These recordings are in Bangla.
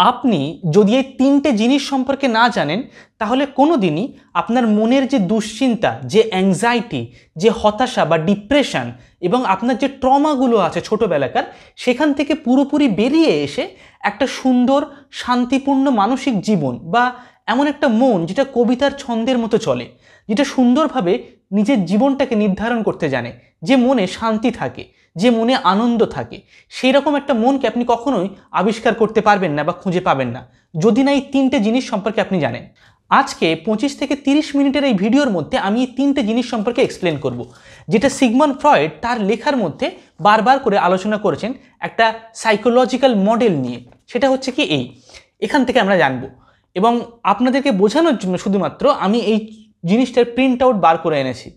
আপনি যদি এই তিনটে জিনিস সম্পর্কে না জানেন তাহলে কোনোদিনই আপনার মনের যে দুশ্চিন্তা, যে অ্যাংজাইটি, যে হতাশা বা ডিপ্রেশন এবং আপনার যে ট্রমাগুলো আছে ছোটোবেলাকার, সেখান থেকে পুরোপুরি বেরিয়ে এসে একটা সুন্দর শান্তিপূর্ণ মানসিক জীবন বা এমন একটা মন যেটা কবিতার ছন্দের মতো চলে, যেটা সুন্দরভাবে নিজের জীবনটাকে নির্ধারণ করতে জানে, যে মনে শান্তি থাকে, যে মনে আনন্দ থাকে, সেই রকম একটা মনকে আপনি কখনোই আবিষ্কার করতে পারবেন না বা খুঁজে পাবেন না যদি না এই তিনটে জিনিস সম্পর্কে আপনি জানেন। আজকে 25 থেকে 30 মিনিটের এই ভিডিওর মধ্যে আমি এই তিনটে জিনিস সম্পর্কে এক্সপ্লেন করব, যেটা সিগমন্ড ফ্রয়েড তার লেখার মধ্যে বারবার করে আলোচনা করেছেন একটা সাইকোলজিক্যাল মডেল নিয়ে। সেটা হচ্ছে কি এখান থেকে আমরা জানবো, এবং আপনাদেরকে বোঝানোর জন্য শুধুমাত্র আমি এই জিনিসটার প্রিন্ট আউট বার করে এনেছি।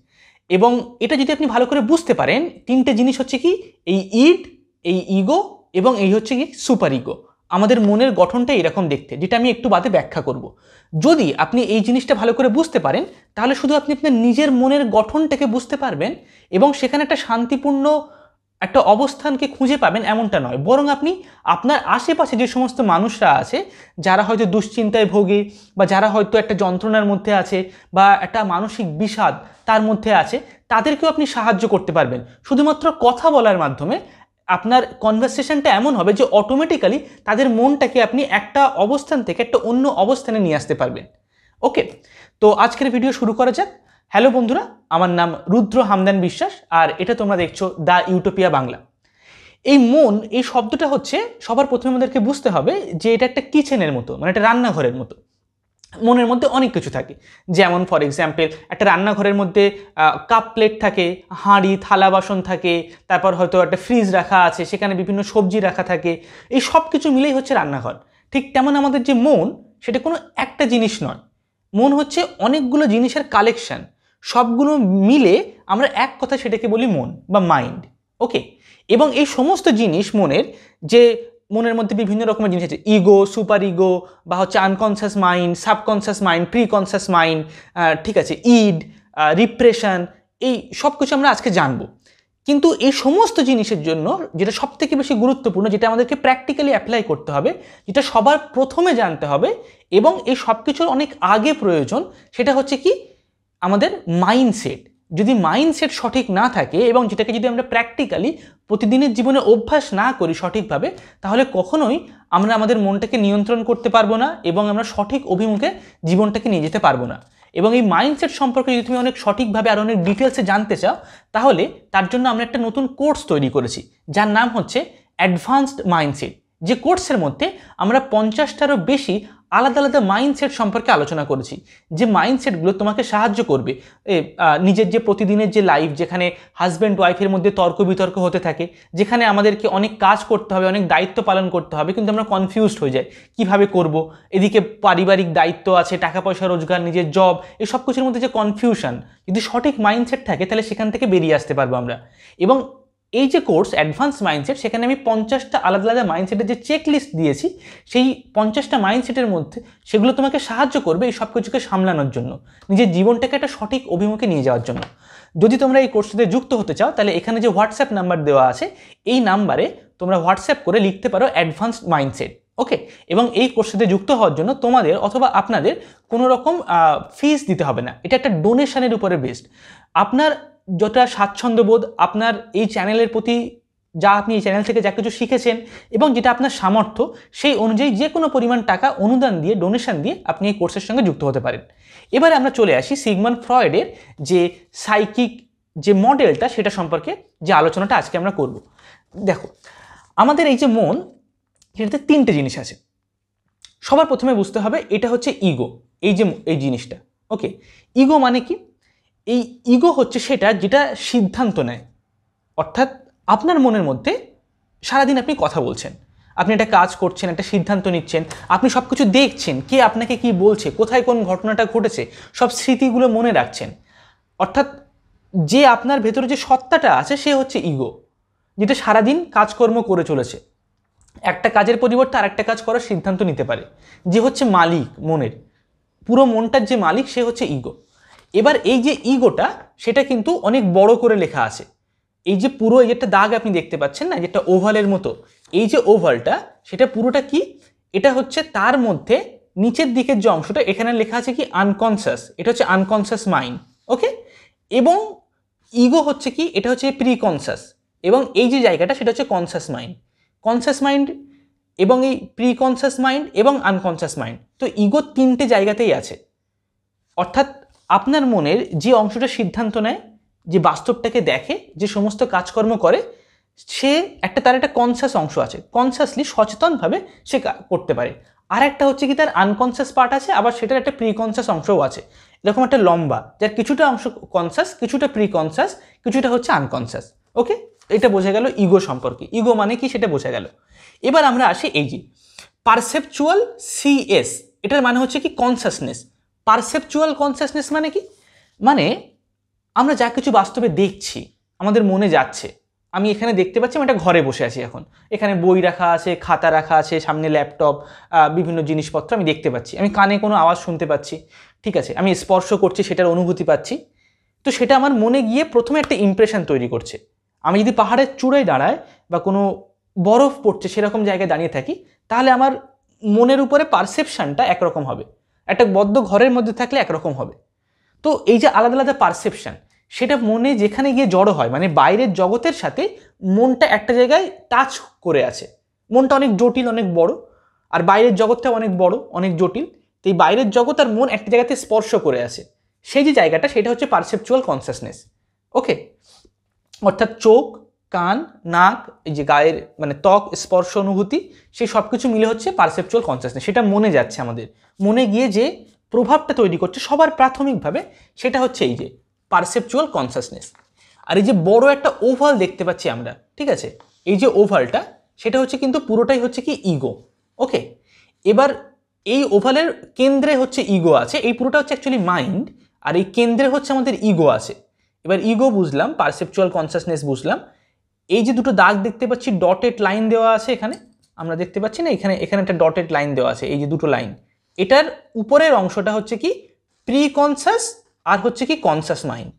এবং এটা যদি আপনি ভালো করে বুঝতে পারেন, তিনটে জিনিস হচ্ছে কি, এই ইড, এই ইগো এবং এই হচ্ছে কি সুপার ইগো। আমাদের মনের গঠনটা এরকম দেখতে, যেটা আমি একটু বাদে ব্যাখ্যা করব। যদি আপনি এই জিনিসটা ভালো করে বুঝতে পারেন তাহলে শুধু আপনি আপনার নিজের মনের গঠনটাকে বুঝতে পারবেন এবং সেখানে একটা শান্তিপূর্ণ একটা অবস্থানকে খুঁজে পাবেন এমনটা নয়, বরং আপনি আপনার আশেপাশে যে সমস্ত মানুষরা আছে যারা হয়তো দুশ্চিন্তায় ভোগে বা যারা হয়তো একটা যন্ত্রণার মধ্যে আছে বা একটা মানসিক বিষাদ তার মধ্যে আছে, তাদেরকেও আপনি সাহায্য করতে পারবেন শুধুমাত্র কথা বলার মাধ্যমে। আপনার কনভারসেশনটা এমন হবে যে অটোমেটিক্যালি তাদের মনটাকে আপনি একটা অবস্থান থেকে একটা অন্য অবস্থানে নিয়ে আসতে পারবেন। ওকে, তো আজকের ভিডিও শুরু করা যাক। হ্যালো বন্ধুরা, আমার নাম রুদ্র হামদান বিশ্বাস, আর এটা তোমরা দেখছো দ্য ইউটোপিয়া বাংলা। এই মন, এই শব্দটা হচ্ছে সবার প্রথমে আমাদেরকে বুঝতে হবে যে এটা একটা কিচেনের মতো, মানে একটা রান্নাঘরের মতো। মনের মধ্যে অনেক কিছু থাকে, যেমন ফর এক্সাম্পল একটা রান্নাঘরের মধ্যে কাপ প্লেট থাকে, হাঁড়ি থালা বাসন থাকে, তারপর হয়তো একটা ফ্রিজ রাখা আছে, সেখানে বিভিন্ন সবজি রাখা থাকে। এই সব কিছু মিলেই হচ্ছে রান্নাঘর। ঠিক তেমন আমাদের যে মন, সেটা কোনো একটা জিনিস নয়। মন হচ্ছে অনেকগুলো জিনিসের কালেকশন, সবগুলো মিলে আমরা এক কথা সেটাকে বলি মন বা মাইন্ড। ওকে, এবং এই সমস্ত জিনিস মনের, যে মনের মধ্যে বিভিন্ন রকমের জিনিস আছে, ইগো, সুপার ইগো বা হচ্ছে unconscious mind, subconscious mind, preconscious mind, ঠিক আছে, ইড, রিপ্রেশন, এই সব কিছু আমরা আজকে জানবো। কিন্তু এই সমস্ত জিনিসের জন্য যেটা সব থেকে বেশি গুরুত্বপূর্ণ, যেটা আমাদেরকে প্র্যাকটিক্যালি অ্যাপ্লাই করতে হবে, যেটা সবার প্রথমে জানতে হবে এবং এই সব কিছুর অনেক আগে প্রয়োজন, সেটা হচ্ছে কি আমাদের মাইন্ডসেট। যদি মাইন্ডসেট সঠিক না থাকে এবং যেটাকে যদি আমরা প্র্যাকটিক্যালি প্রতিদিনের জীবনে অভ্যাস না করি সঠিকভাবে, তাহলে কখনোই আমরা আমাদের মনটাকে নিয়ন্ত্রণ করতে পারবো না এবং আমরা সঠিক অভিমুখে জীবনটাকে নিয়ে যেতে পারবো না। এবং এই মাইন্ডসেট সম্পর্কে যদি তুমি অনেক সঠিকভাবে আর অনেক ডিটেলসে জানতে চাও, তাহলে তার জন্য আমরা একটা নতুন কোর্স তৈরি করেছি, যার নাম হচ্ছে অ্যাডভান্সড মাইন্ডসেট। যে কোর্সের মধ্যে আমরা 50টারও বেশি আলাদা আলাদা মাইন্ডসেট সম্পর্কে আলোচনা করেছি, যে মাইন্ডসেটগুলো তোমাকে সাহায্য করবে নিজের যে প্রতিদিনের যে লাইফ, যেখানে হাজব্যান্ড ওয়াইফের মধ্যে তর্ক বিতর্ক হতে থাকে, যেখানে আমাদেরকে অনেক কাজ করতে হবে, অনেক দায়িত্ব পালন করতে হবে, কিন্তু আমরা কনফিউজড হয়ে যাই কিভাবে করব। এদিকে পারিবারিক দায়িত্ব আছে, টাকা পয়সা রোজগার, নিজের জব, এই সব কিছুর মধ্যে যে কনফিউশন, যদি সঠিক মাইন্ডসেট থাকে তাহলে সেখান থেকে বেরিয়ে আসতে পারবো আমরা। এবং এই যে কোর্স অ্যাডভান্স মাইন্ডসেট, সেখানে আমি 50টা আলাদা আলাদা মাইন্ডসেটের যে চেক লিস্ট দিয়েছি, সেই 50টা মাইন্ডসেটের মধ্যে সেগুলো তোমাকে সাহায্য করবে এই সব কিছুকে সামলানোর জন্য, নিজের জীবনটাকে একটা সঠিক অভিমুখে নিয়ে যাওয়ার জন্য। যদি তোমরা এই কোর্সটাতে যুক্ত হতে চাও, তাহলে এখানে যে হোয়াটসঅ্যাপ নাম্বার দেওয়া আছে, এই নাম্বারে তোমরা হোয়াটসঅ্যাপ করে লিখতে পারো অ্যাডভান্সড মাইন্ডসেট। ওকে, এবং এই কোর্সটাতে যুক্ত হওয়ার জন্য তোমাদের অথবা আপনাদের কোনো রকম ফিস দিতে হবে না। এটা একটা ডোনেশনের উপরে বেসড। আপনার যতটা স্বাচ্ছন্দ্যবোধ, আপনার এই চ্যানেলের প্রতি যা আপনি এই চ্যানেল থেকে যা কিছু শিখেছেন এবং যেটা আপনার সামর্থ্য, সেই অনুযায়ী যে কোনো পরিমাণ টাকা অনুদান দিয়ে, ডোনেশন দিয়ে আপনি এই কোর্সের সঙ্গে যুক্ত হতে পারেন। এবারে আমরা চলে আসি সিগমন্ড ফ্রয়েডের যে সাইকিক যে মডেলটা, সেটা সম্পর্কে যে আলোচনাটা আজকে আমরা করব। দেখো, আমাদের এই যে মন, সেটাতে তিনটে জিনিস আছে। সবার প্রথমে বুঝতে হবে এটা হচ্ছে ইগো, এই জিনিসটা। ওকে, ইগো মানে কি? এই ইগো হচ্ছে সেটা যেটা সিদ্ধান্ত নেয়। অর্থাৎ আপনার মনের মধ্যে সারাদিন আপনি কথা বলছেন, আপনি একটা কাজ করছেন, একটা সিদ্ধান্ত নিচ্ছেন, আপনি সব কিছু দেখছেন, কে আপনাকে কি বলছে, কোথায় কোন ঘটনাটা ঘটেছে, সব স্মৃতিগুলো মনে রাখছেন। অর্থাৎ যে আপনার ভেতরে যে সত্তাটা আছে, সে হচ্ছে ইগো, যেটা সারাদিন কাজকর্ম করে চলেছে, একটা কাজের পরিবর্তে আর একটা কাজ করার সিদ্ধান্ত নিতে পারে, যে হচ্ছে মালিক মনের, পুরো মনটার যে মালিক, সে হচ্ছে ইগো। এবার এই যে ইগোটা, সেটা কিন্তু অনেক বড় করে লেখা আছে। এই যে পুরো এই একটা দাগ আপনি দেখতে পাচ্ছেন না, যেটা ওভালের মতো, এই যে ওভালটা, সেটা পুরোটা কি? এটা হচ্ছে তার মধ্যে নিচের দিকের যে অংশটা, এখানে লেখা আছে কি আনকনসিয়াস, এটা হচ্ছে আনকনসিয়াস মাইন্ড। ওকে, এবং ইগো হচ্ছে কি, এটা হচ্ছে প্রিকনসিয়াস, এবং এই যে জায়গাটা সেটা হচ্ছে কনসিয়াস মাইন্ড। কনসিয়াস মাইন্ড এবং এই প্রিকনসিয়াস মাইন্ড এবং আনকনসিয়াস মাইন্ড, তো ইগো তিনটে জায়গাতেই আছে। অর্থাৎ আপনার মনের যে অংশটা সিদ্ধান্ত নেয়, যে বাস্তবটাকে দেখে, যে সমস্ত কাজকর্ম করে, সে তার একটা কনসিয়াস অংশ আছে, কনসিয়াসলি সচেতনভাবে সে করতে পারে। আর একটা হচ্ছে কি তার আনকনসিয়াস পার্ট আছে, আবার সেটার একটা প্রিকনসিয়াস অংশও আছে। এরকম একটা লম্বা, যার কিছুটা অংশ কনসিয়াস, কিছুটা প্রিকনসিয়াস, কিছুটা হচ্ছে আনকনসিয়াস। ওকে, এটা বোঝা গেল ইগো সম্পর্কে। ইগো মানে কি সেটা বোঝা গেল। এবার আমরা আসি এই যে পারসেপচুয়াল সিএস, এটার মানে হচ্ছে কি কনসিয়াসনেস। পারসেপচুয়াল কনসিয়াসনেস মানে কি, মানে আমরা যা কিছু বাস্তবে দেখছি, আমাদের মনে যাচ্ছে। আমি এখানে দেখতে পাচ্ছি আমি একটা ঘরে বসে আছি, এখন এখানে বই রাখা আছে, খাতা রাখা আছে, সামনে ল্যাপটপ, বিভিন্ন জিনিসপত্র আমি দেখতে পাচ্ছি, আমি কানে কোনো আওয়াজ শুনতে পাচ্ছি, ঠিক আছে, আমি স্পর্শ করছি, সেটার অনুভূতি পাচ্ছি। তো সেটা আমার মনে গিয়ে প্রথমে একটা ইমপ্রেশন তৈরি করছে। আমি যদি পাহাড়ের চূড়ায় দাঁড়াই বা কোনো বরফ পড়ছে সেরকম জায়গায় দাঁড়িয়ে থাকি, তাহলে আমার মনের উপরে পারসেপশানটা একরকম হবে। একটা বদ্ধ ঘরের মধ্যে থাকলে একরকম হবে। তো এই যে আলাদা আলাদা পারসেপশান, সেটা মনে যেখানে গিয়ে জড়ো হয়, মানে বাইরের জগতের সাথে মনটা একটা জায়গায় টাচ করে আছে। মনটা অনেক জটিল, অনেক বড়, আর বাইরের জগৎটা অনেক বড়, অনেক জটিল। তো এই বাইরের জগৎ আর মন একটা জায়গাতে স্পর্শ করে আছে, সেই যে জায়গাটা সেটা হচ্ছে পারসেপচুয়াল কনসিয়াসনেস। ওকে, অর্থাৎ চোখ, কান, নাক, এই যে গায়ের মানে ত্বক, স্পর্শ অনুভূতি, সেই সব কিছু মিলে হচ্ছে পারসেপচুয়াল কনসিয়াসনেস। সেটা মনে যাচ্ছে, আমাদের মনে গিয়ে যে প্রভাবটা তৈরি করছে সবার প্রাথমিকভাবে, সেটা হচ্ছে এই যে পারসেপচুয়াল কনসিয়াসনেস। আর এই যে বড় একটা ওভাল দেখতে পাচ্ছি আমরা, ঠিক আছে, এই যে ওভালটা, সেটা হচ্ছে কিন্তু পুরোটাই হচ্ছে কি ইগো। ওকে, এবার এই ওভালের কেন্দ্রে হচ্ছে ইগো আছে, এই পুরোটা হচ্ছে অ্যাকচুয়ালি মাইন্ড, আর এই কেন্দ্রে হচ্ছে আমাদের ইগো আছে। এবার ইগো বুঝলাম, পারসেপচুয়াল কনসিয়াসনেস বুঝলাম। এই যে দুটো দাগ দেখতে পাচ্ছি, ডটেড লাইন দেওয়া আছে এখানে, আমরা দেখতে পাচ্ছি না, এখানে একটা ডটেড লাইন দেওয়া আছে, এই যে দুটো লাইন, এটার উপরের অংশটা হচ্ছে কি প্রিকনসিয়াস আর হচ্ছে কি কনসিয়াস মাইন্ড,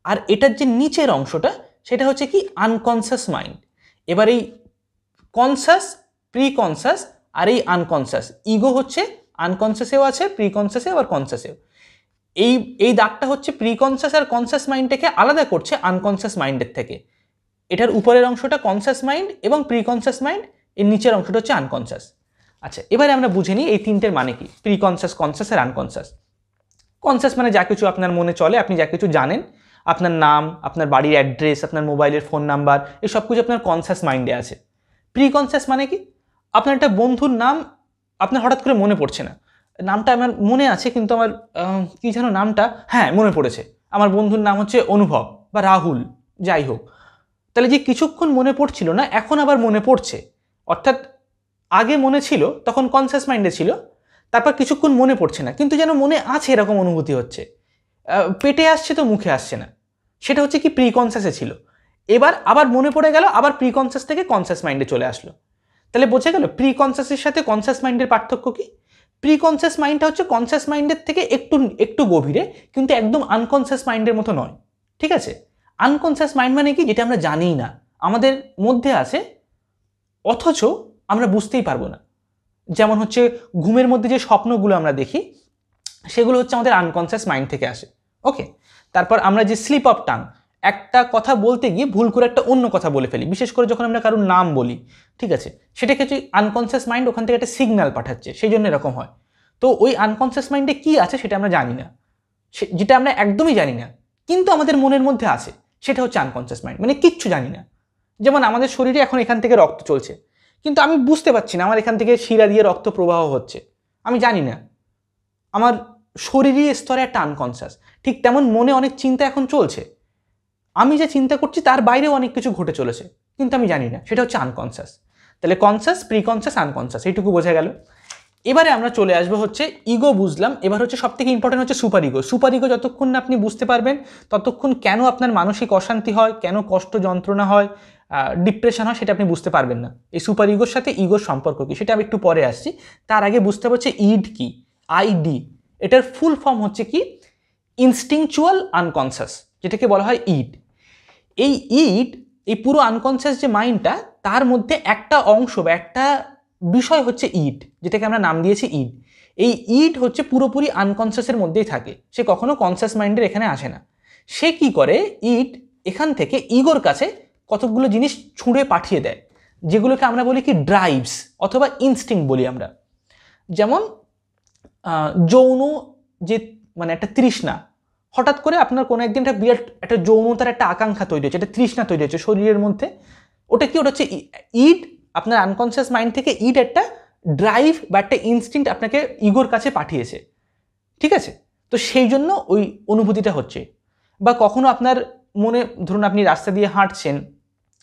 আর এটার যে নিচের অংশটা সেটা হচ্ছে কি আনকনসিয়াস মাইন্ড। এবার এই কনসিয়াস, প্রিকনসিয়াস আর এই আনকনসিয়াস, ইগো হচ্ছে আনকনসিয়াসেও আছে, প্রিকনসিয়াসেও আর কনসিয়াসেও। এই দাগটা হচ্ছে প্রিকনসিয়াস আর কনসিয়াস মাইন্ডটাকে আলাদা করছে আনকনসিয়াস মাইন্ডের থেকে। এটার উপরের অংশটা কনসিয়াস মাইন্ড এবং প্রিকনসিয়াস মাইন্ড, এর নিচের অংশটা হচ্ছে আনকনসিয়াস। আচ্ছা, এবারে আমরা বুঝে নিই এই তিনটের মানে কি, প্রিকনসিয়াস, কনসিয়াস আর আনকনসিয়াস। কনসিয়াস মানে যা কিছু আপনার মনে চলে, আপনি যা কিছু জানেন, আপনার নাম, আপনার বাড়ির অ্যাড্রেস, আপনার মোবাইলের ফোন নাম্বার, এই সব কিছু আপনার কনসিয়াস মাইন্ডে আছে। প্রিকনসিয়াস মানে কি, আপনার একটা বন্ধুর নাম আপনার হঠাৎ করে মনে পড়ছে না, নামটা আমার মনে আছে কিন্তু আমার কী যেন নামটা, হ্যাঁ মনে পড়েছে, আমার বন্ধুর নাম হচ্ছে অনুভব বা রাহুল, যাই হোক। তাহলে যে কিছুক্ষণ মনে পড়ছিল না, এখন আবার মনে পড়ছে, অর্থাৎ আগে মনে ছিল, তখন কনসিয়াস মাইন্ডে ছিল, তারপর কিছুক্ষণ মনে পড়ছে না, কিন্তু যেন মনে আছে এরকম অনুভূতি হচ্ছে, পেটে আসছে তো মুখে আসছে না, সেটা হচ্ছে কি প্রিকনসিয়াসে ছিল। এবার আবার মনে পড়ে গেল, আবার প্রিকনসিয়াস থেকে কনসিয়াস মাইন্ডে চলে আসলো। তাহলে বোঝা গেল প্রিকনসিয়াসের সাথে কনসিয়াস মাইন্ডের পার্থক্য কি। প্রিকনসিয়াস মাইন্ডটা হচ্ছে কনসিয়াস মাইন্ডের থেকে একটু গভীরে, কিন্তু একদম আনকনসিয়াস মাইন্ডের মতো নয়, ঠিক আছে। আনকনসিয়াস মাইন্ড মানে কি, যেটা আমরা জানিই না, আমাদের মধ্যে আছে অথচ আমরা বুঝতেই পারবো না। যেমন হচ্ছে ঘুমের মধ্যে যে স্বপ্নগুলো আমরা দেখি, সেগুলো হচ্ছে আমাদের আনকনসিয়াস মাইন্ড থেকে আসে। ওকে, তারপর আমরা যে স্লিপ অফ টাং, একটা কথা বলতে গিয়ে ভুল করে একটা অন্য কথা বলে ফেলি, বিশেষ করে যখন আমরা কারোর নাম বলি, ঠিক আছে, সেটাকে হচ্ছে আনকনসিয়াস মাইন্ড ওখান থেকে একটা সিগন্যাল পাঠাচ্ছে, সেই জন্য এরকম হয়। তো ওই আনকনসিয়াস মাইন্ডে কী আছে সেটা আমরা জানি না, যেটা আমরা একদমই জানি না কিন্তু আমাদের মনের মধ্যে আছে, সেটা হচ্ছে আনকনসিয়াস মাইন্ড, মানে কিচ্ছু জানি না। যেমন আমাদের শরীরে এখন এখান থেকে রক্ত চলছে, কিন্তু আমি বুঝতে পারছি না আমার এখান থেকে শিরা দিয়ে রক্ত প্রবাহ হচ্ছে, আমি জানি না, আমার শরীরী স্তরে একটা আনকনসিয়াস। ঠিক তেমন মনে অনেক চিন্তা এখন চলছে, আমি যে চিন্তা করছি তার বাইরেও অনেক কিছু ঘটে চলেছে, কিন্তু আমি জানি না, সেটা হচ্ছে আনকনসিয়াস। তাহলে কনসিয়াস, প্রিকনসিয়াস, আনকনসিয়াস, এইটুকু বোঝা গেল। এবারে আমরা চলে আসবো হচ্ছে ইগো বুঝলাম, এবার হচ্ছে সব থেকে ইম্পর্টেন্ট হচ্ছে সুপার ইগো। সুপার ইগো যতক্ষণ না আপনি বুঝতে পারবেন ততক্ষণ কেন আপনার মানসিক অশান্তি হয়, কেন কষ্ট যন্ত্রণা হয়, ডিপ্রেশন হয়, সেটা আপনি বুঝতে পারবেন না। এই সুপার ইগোর সাথে ইগোর সম্পর্ক কী সেটা আমি একটু পরে আসছি, তার আগে বুঝতে পারছি ইড কি, আইডি, এটার ফুল ফর্ম হচ্ছে কি ইনস্টিংচুয়াল আনকনসিয়াস, যেটাকে বলা হয় ইড। এই পুরো আনকনসিয়াস যে মাইন্ডটা, তার মধ্যে একটা অংশ বা একটা বিষয় হচ্ছে ইড, যেটাকে আমরা নাম দিয়েছি ইড। এই ইড হচ্ছে পুরোপুরি আনকনসিয়াসের মধ্যেই থাকে, সে কখনো কনসিয়াস মাইন্ডের এখানে আসে না। সে কি করে, ইড এখান থেকে ইগোর কাছে কতগুলো জিনিস ছুঁড়ে পাঠিয়ে দেয়, যেগুলোকে আমরা বলি কি ড্রাইভস অথবা ইনস্টিংক্ট বলি আমরা। যেমন যৌন যে মানে একটা তৃষ্ণা, হঠাৎ করে আপনার কোনো একদিন একটা বিরাট একটা যৌনতার একটা আকাঙ্ক্ষা তৈরি হচ্ছে, একটা তৃষ্ণা তৈরি হচ্ছে শরীরের মধ্যে, ওটা কি, ওটা হচ্ছে ইড। আপনার আনকনসিয়াস মাইন্ড থেকে ইড একটা ড্রাইভ বা একটা ইনস্টিংক্ট আপনাকে ইগোর কাছে পাঠিয়েছে, ঠিক আছে? তো সেই জন্য ওই অনুভূতিটা হচ্ছে। বা কখনো আপনার মনে, ধরুন আপনি রাস্তা দিয়ে হাঁটছেন,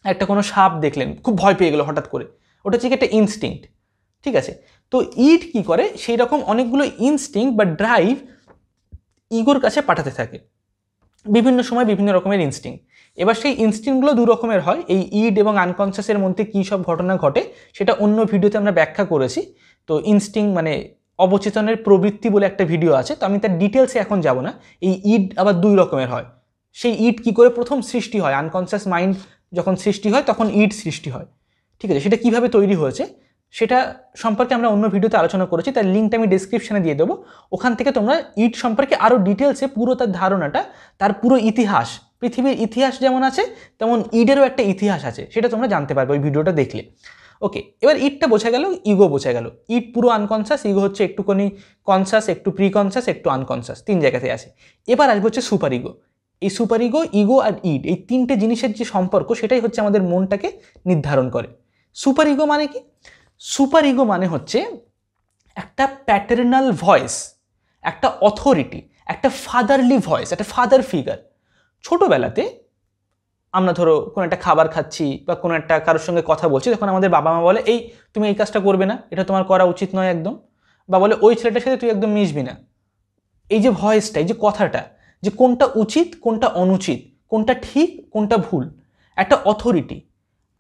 একটা কোনো সাপ দেখলেন, খুব ভয় পেয়ে গেল হঠাৎ করে, ওটা হচ্ছে একটা ইনস্টিংক্ট, ঠিক আছে? তো ইড কি করে, সেই রকম অনেকগুলো ইনস্টিংক্ট বা ড্রাইভ ইগোর কাছে পাঠাতে থাকে বিভিন্ন সময়, বিভিন্ন রকমের ইনস্টিংক্ট। এবার সেই ইনস্টিংক্টগুলো দু রকমের হয়। এই ইড এবং আনকনসিয়াসের মধ্যে কী সব ঘটনা ঘটে সেটা অন্য ভিডিওতে আমরা ব্যাখ্যা করেছি। তো ইনস্টিংক্ট মানে অবচেতনের প্রবৃত্তি বলে একটা ভিডিও আছে, তো আমি তার ডিটেলসে এখন যাব না। এই ইড আবার দুই রকমের হয়। সেই ইড কি করে প্রথম সৃষ্টি হয়, আনকনসিয়াস মাইন্ড যখন সৃষ্টি হয় তখন ইড সৃষ্টি হয়, ঠিক আছে? সেটা কিভাবে তৈরি হয়েছে সেটা সম্পর্কে আমরা অন্য ভিডিওতে আলোচনা করেছি, তার লিঙ্কটা আমি ডেসক্রিপশনে দিয়ে দেবো। ওখান থেকে তোমরা ইড সম্পর্কে আরও ডিটেলসে পুরো তার ধারণাটা, তার পুরো ইতিহাস, পৃথিবীর ইতিহাস যেমন আছে তেমন ইডেরও একটা ইতিহাস আছে, সেটা তোমরা জানতে পারবে ওই ভিডিওটা দেখলে। ওকে, এবার ইডটা বোঝা গেল, ইগো বোঝা গেল। ইড পুরো আনকনসিয়াস, ইগো হচ্ছে একটুখানি কনসিয়াস, একটু প্রিকনসিয়াস, একটু আনকনসিয়াস, তিন জায়গাতে আছে। এবার আসবে হচ্ছে সুপার ইগো। এই সুপার ইগো, ইগো আর ইড, এই তিনটে জিনিসের যে সম্পর্ক সেটাই হচ্ছে আমাদের মনটাকে নির্ধারণ করে। সুপার ইগো মানে কি? সুপার ইগো মানে হচ্ছে একটা প্যাটার্নাল ভয়েস, একটা অথরিটি, একটা ফাদারলি ভয়েস, একটা ফাদার ফিগার। ছোটোবেলাতে আমরা ধরো কোনো একটা খাবার খাচ্ছি বা কোনো একটা কারোর সঙ্গে কথা বলছি, তখন আমাদের বাবা মা বলে, এই তুমি এই কাজটা করবে না, এটা তোমার করা উচিত নয় একদম। বা বলে, ওই ছেলেটার সাথে তুই একদম মিশবি না। এই যে ভয়েসটা, এই যে কথাটা, যে কোনটা উচিত কোনটা অনুচিত, কোনটা ঠিক কোনটা ভুল, একটা অথরিটি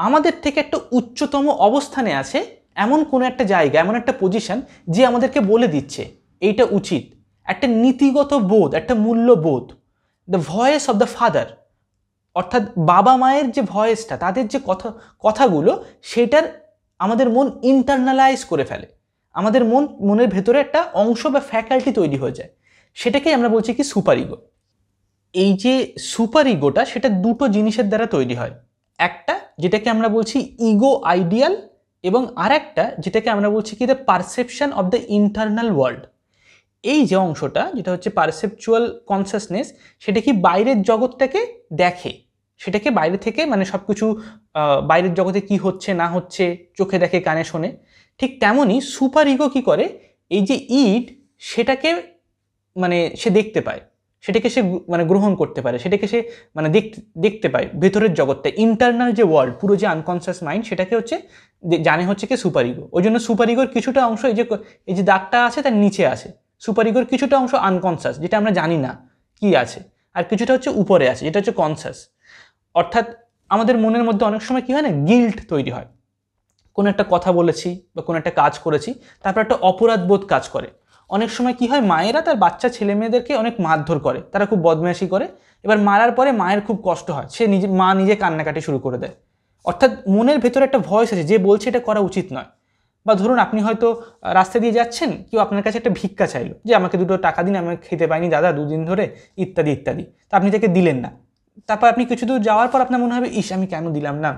আমাদের থেকে একটা উচ্চতম অবস্থানে আছে, এমন কোনো একটা জায়গা, এমন একটা পজিশন যে আমাদেরকে বলে দিচ্ছে এইটা উচিত। একটা নীতিগত বোধ, একটা মূল্যবোধ, the voice of the father, অর্থাৎ বাবা মায়ের যে ভয়েসটা, তাদের যে কথাগুলো, সেটার আমাদের মন ইন্টারনালাইজ করে ফেলে। আমাদের মনের ভেতরে একটা অংশ বা ফ্যাকাল্টি তৈরি হয়ে যায়, সেটাকেই আমরা বলছি কি সুপার ইগো। এই যে সুপার ইগোটা, সেটা দুটো জিনিসের দ্বারা তৈরি হয়। একটা যেটাকে আমরা বলছি ইগো আইডিয়াল, এবং আর একটা যেটাকে আমরা বলছি কি the perception of the internal world. এই যে অংশটা, যেটা হচ্ছে পারসেপচুয়াল কনসাসনেস, সেটা কি বাইরের জগৎটাকে দেখে, সেটাকে বাইরে থেকে মানে সব কিছু বাইরের জগতে কি হচ্ছে না হচ্ছে চোখে দেখে, কানে শোনে। ঠিক তেমনই সুপার ইগো কী করে, এই যে ইড, সেটাকে মানে সে দেখতে পায়, সেটাকে সে মানে গ্রহণ করতে পারে, সেটাকে সে মানে দেখতে পায় ভেতরের জগৎটা, ইন্টারনাল যে ওয়ার্ল্ড, পুরো যে আনকনসিয়াস মাইন্ড, সেটাকে হচ্ছে জানে হচ্ছে কি সুপার ইগো। ওই জন্য সুপার ইগোর কিছুটা অংশ এই যে দাগটা আছে তার নিচে আছে। সুপার ইগোর কিছুটা অংশ আনকনসিয়াস, যেটা আমরা জানি না কি আছে, আর কিছুটা হচ্ছে উপরে আছে, যেটা হচ্ছে কনসিয়াস। অর্থাৎ আমাদের মনের মধ্যে অনেক সময় কি হয় না, গিল্ট তৈরি হয়। কোনো একটা কথা বলেছি বা কোনো একটা কাজ করেছি, তারপর একটা অপরাধবোধ কাজ করে। অনেক সময় কি হয়, মায়েরা তার বাচ্চা ছেলে মেয়েদেরকে অনেক মারধর করে, তারা খুব বদমাইশি করে। এবার মারার পরে মায়ের খুব কষ্ট হয়, সে নিজে কান্নাকাটি শুরু করে দেয়। অর্থাৎ মনের ভেতরে একটা ভয়েস আছে যে বলছে এটা করা উচিত নয়। বা ধরুন আপনি হয়তো রাস্তা দিয়ে যাচ্ছেন, কেউ আপনার কাছে একটা ভিক্ষা চাইলো, যে আমাকে 2 টাকা দিন, আমি খেতে পাইনি দাদা 2 দিন ধরে, ইত্যাদি ইত্যাদি। তা আপনি তাকে দিলেন না। তারপর আপনি কিছু দূর যাওয়ার পর আপনার মনে হবে, ইস আমি কেন দিলাম না,